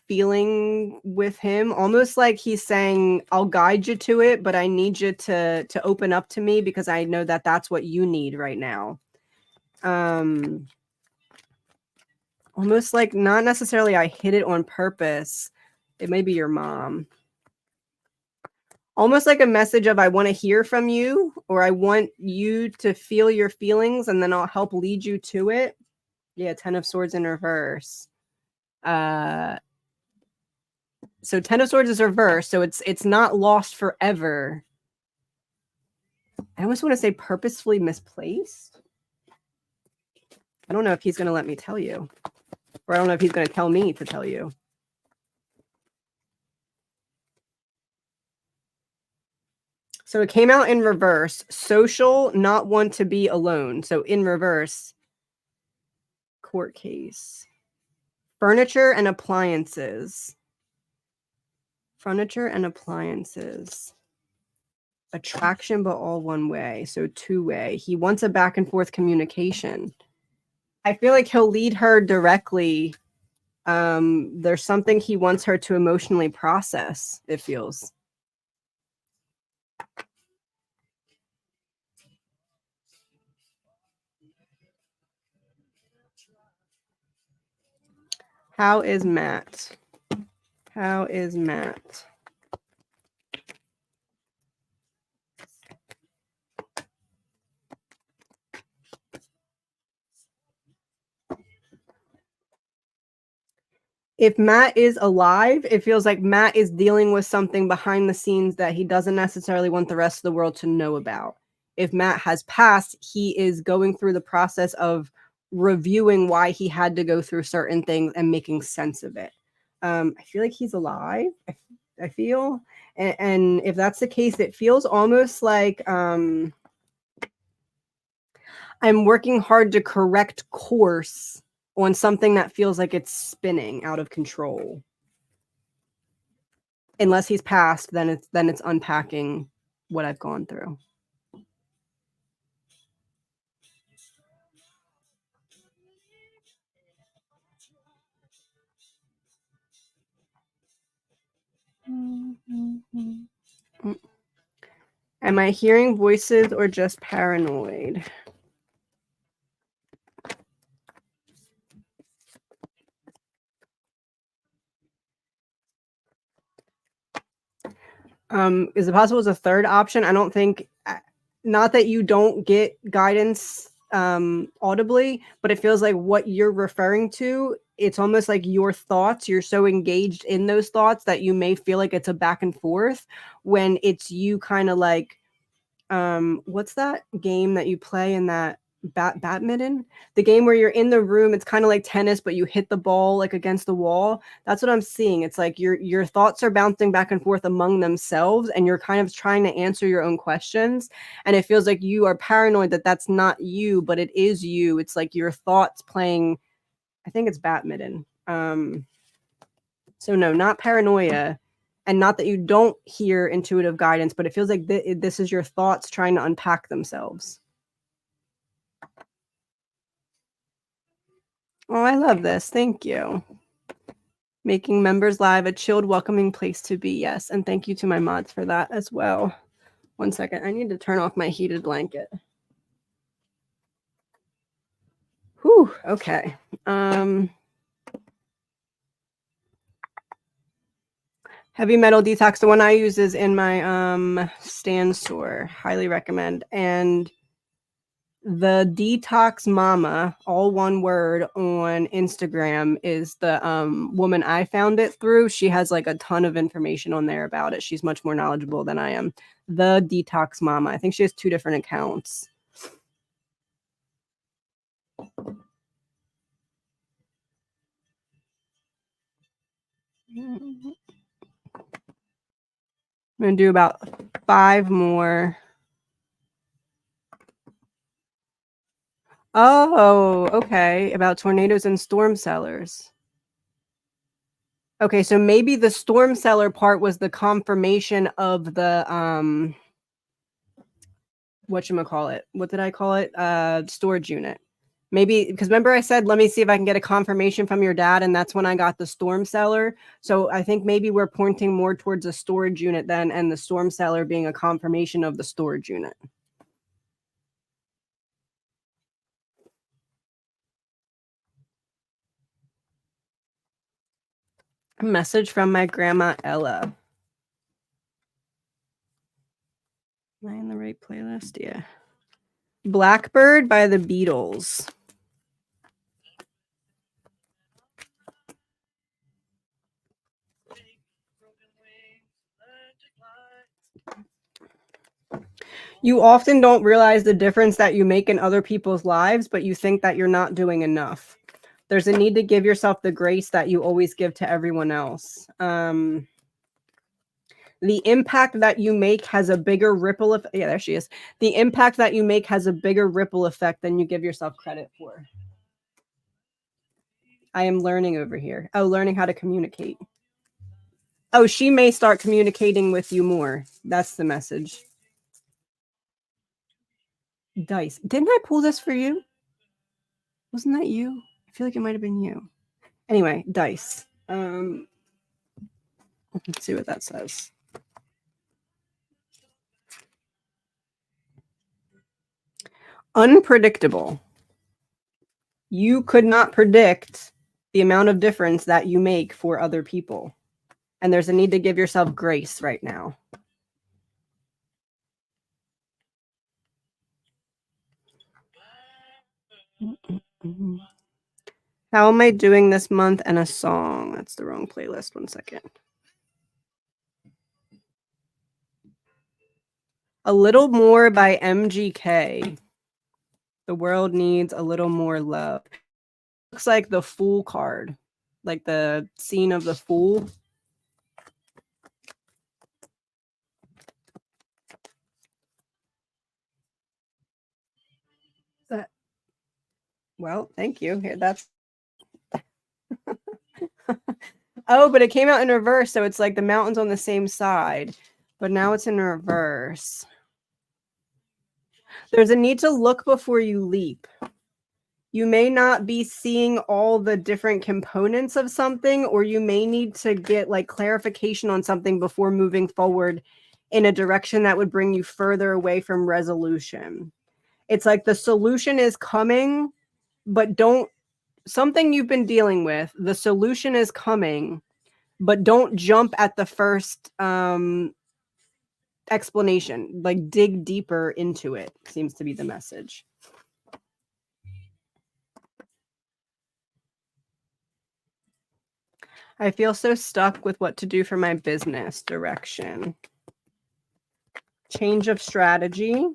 feeling with him, almost like he's saying, I'll guide you to it, but I need you to open up to me because I know that that's what you need right now. Almost like not necessarily I hid it on purpose. It may be your mom. Almost like a message of I want to hear from you, or I want you to feel your feelings and then I'll help lead you to it. Yeah, 10 of Swords in reverse. So 10 of Swords is reversed, so it's not lost forever. I almost want to say purposefully misplaced. I don't know if he's going to let me tell you. Or I don't know if he's going to tell me to tell you. So it came out in reverse. Social, not want to be alone. So in reverse, court case. Furniture and appliances. Furniture and appliances. Attraction, but all one way. So two-way. He wants a back and forth communication. I feel like he'll lead her directly. There's something he wants her to emotionally process, it feels. How is Matt? How is Matt? If Matt is alive, it feels like Matt is dealing with something behind the scenes that he doesn't necessarily want the rest of the world to know about. If Matt has passed, he is going through the process of reviewing why he had to go through certain things and making sense of it. I feel like he's alive. I feel, and if that's the case, it feels almost like I'm working hard to correct course on something that feels like it's spinning out of control. Unless he's passed, then it's unpacking what I've gone through. Am I hearing voices or just paranoid? Is it possible as a third option? I don't think, not that you don't get guidance audibly, but it feels like what you're referring to, it's almost like your thoughts, you're so engaged in those thoughts that you may feel like it's a back and forth when it's you kind of like, what's that game that you play in that badminton? The game where you're in the room, it's kind of like tennis, but you hit the ball like against the wall. That's what I'm seeing. It's like your thoughts are bouncing back and forth among themselves, and you're kind of trying to answer your own questions. And it feels like you are paranoid that that's not you, but it is you. It's like your thoughts playing. I think it's badminton. So no, not paranoia. And not that you don't hear intuitive guidance, but it feels like this is your thoughts trying to unpack themselves. Oh, I love this. Thank you. Making Members Live a chilled, welcoming place to be. Yes. And thank you to my mods for that as well. 1 second. I need to turn off my heated blanket. Whew. Okay. Heavy Metal Detox, the one I use is in my Stan store. Highly recommend. And the Detox Mama, all one word, on Instagram is the woman I found it through. She has like a ton of information on there about it. She's much more knowledgeable than I am. The Detox Mama. I think she has 2 different accounts. I'm going to do about 5 more. Oh, okay. About tornadoes and storm cellars. Okay, so maybe the storm cellar part was the confirmation of the whatchamacallit. What did I call it? Storage unit. Maybe because remember I said, let me see if I can get a confirmation from your dad, and that's when I got the storm cellar. So I think maybe we're pointing more towards a storage unit then, and the storm cellar being a confirmation of the storage unit. A message from my grandma Ella. Am I in the right playlist? Yeah. Blackbird by the Beatles. You often don't realize the difference that you make in other people's lives, but you think that you're not doing enough. There's a need to give yourself the grace that you always give to everyone else. The impact that you make has a bigger ripple effect. Yeah, there she is. The impact that you make has a bigger ripple effect than you give yourself credit for. I am learning over here. Oh, learning how to communicate. Oh, she may start communicating with you more. That's the message. Dice. Didn't I pull this for you? Wasn't that you? I feel like it might have been you. Anyway, dice. Let's see what that says. Unpredictable. You could not predict the amount of difference that you make for other people. And there's a need to give yourself grace right now. How am I doing this month and a song? That's the wrong playlist. 1 second. A Little More by MGK. The world needs a little more love. Looks like the Fool card, like the scene of the Fool. That. Well, thank you. Here, that's. Oh, but it came out in reverse, so it's like the mountain's on the same side, but now it's in reverse. There's a need to look before you leap. You may not be seeing all the different components of something, or you may need to get like clarification on something before moving forward in a direction that would bring you further away from resolution. It's like the solution is coming, but something you've been dealing with, the solution is coming, but don't jump at the first explanation. Like, dig deeper into it, seems to be the message. I feel so stuck with what to do for my business direction. Change of strategy.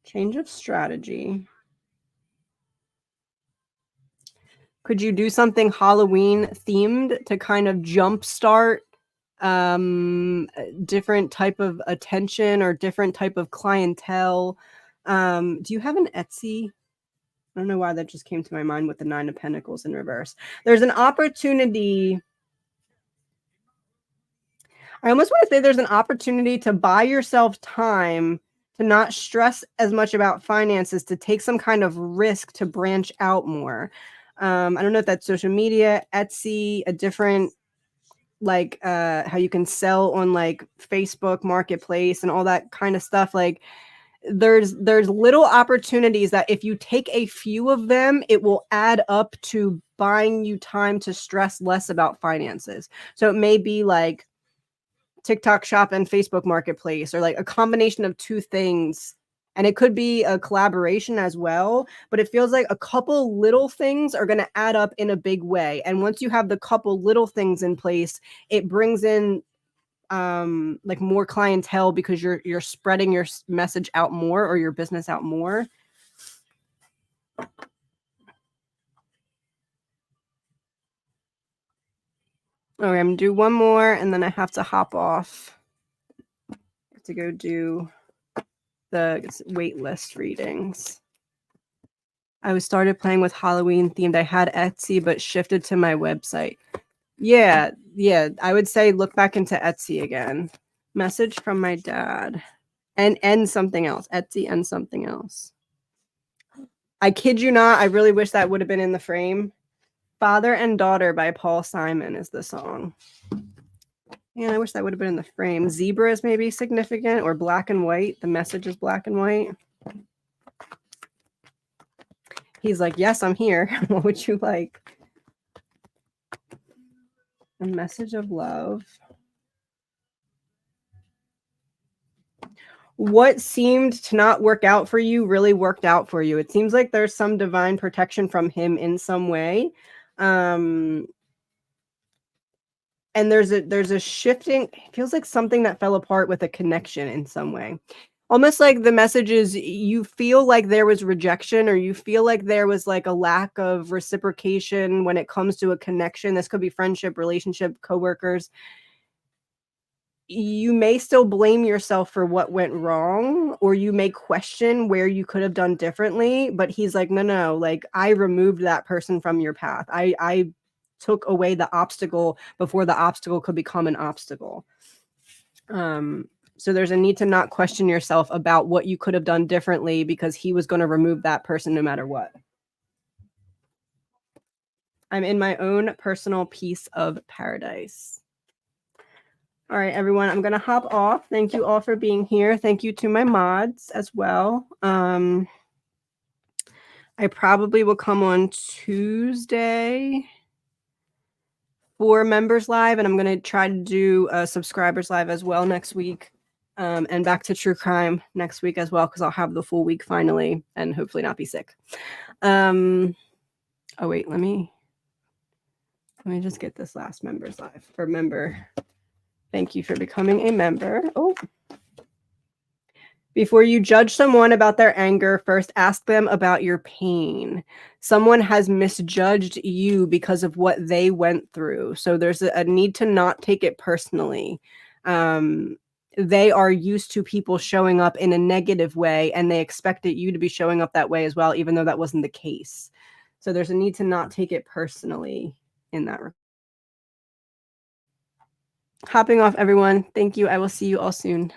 Change of strategy. Could you do something Halloween themed to kind of jumpstart different type of attention or different type of clientele? Do you have an Etsy? I don't know why that just came to my mind with the 9 of Pentacles in reverse. There's an opportunity. I almost want to say there's an opportunity to buy yourself time to not stress as much about finances, to take some kind of risk to branch out more. I don't know if that's social media, Etsy, a different, like how you can sell on like Facebook Marketplace and all that kind of stuff. Like there's little opportunities that if you take a few of them, it will add up to buying you time to stress less about finances. So it may be like TikTok Shop and Facebook Marketplace, or like a combination of 2 things. And it could be a collaboration as well, but it feels like a couple little things are going to add up in a big way. And once you have the couple little things in place, it brings in like more clientele because you're spreading your message out more, or your business out more. Okay, I'm gonna do one more and then I have to hop off to go do the wait list readings. I started playing with Halloween themed. I had Etsy, but shifted to my website. Yeah. I would say look back into Etsy again. Message from my dad. And something else. Etsy and something else. I kid you not. I really wish that would have been in the frame. Father and Daughter by Paul Simon is the song. Man, I wish that would have been in the frame. Zebra is maybe significant, or black and white. The message is black and white. He's like, yes, I'm here. What would you like? A message of love. What seemed to not work out for you really worked out for you. It seems like there's some divine protection from him in some way. And there's a shifting, it feels like something that fell apart with a connection in some way. Almost like the message is you feel like there was rejection, or you feel like there was like a lack of reciprocation when it comes to a connection. This could be friendship, relationship, coworkers. You may still blame yourself for what went wrong, or you may question where you could have done differently, but he's like, no, like I removed that person from your path. I took away the obstacle before the obstacle could become an obstacle. So there's a need to not question yourself about what you could have done differently, because he was going to remove that person no matter what. I'm in my own personal piece of paradise. All right, everyone, I'm going to hop off. Thank you all for being here. Thank you to my mods as well. I probably will come on Tuesday for members live, and I'm going to try to do a subscribers live as well next week, and back to true crime next week as well, because I'll have the full week finally and hopefully not be sick. Oh wait, let me just get this last members live. For member, thank you for becoming a member. Oh, before you judge someone about their anger, first ask them about your pain. Someone has misjudged you because of what they went through. So there's a need to not take it personally. They are used to people showing up in a negative way, and they expected you to be showing up that way as well, even though that wasn't the case. So there's a need to not take it personally in that regard. Hopping off, everyone. Thank you. I will see you all soon.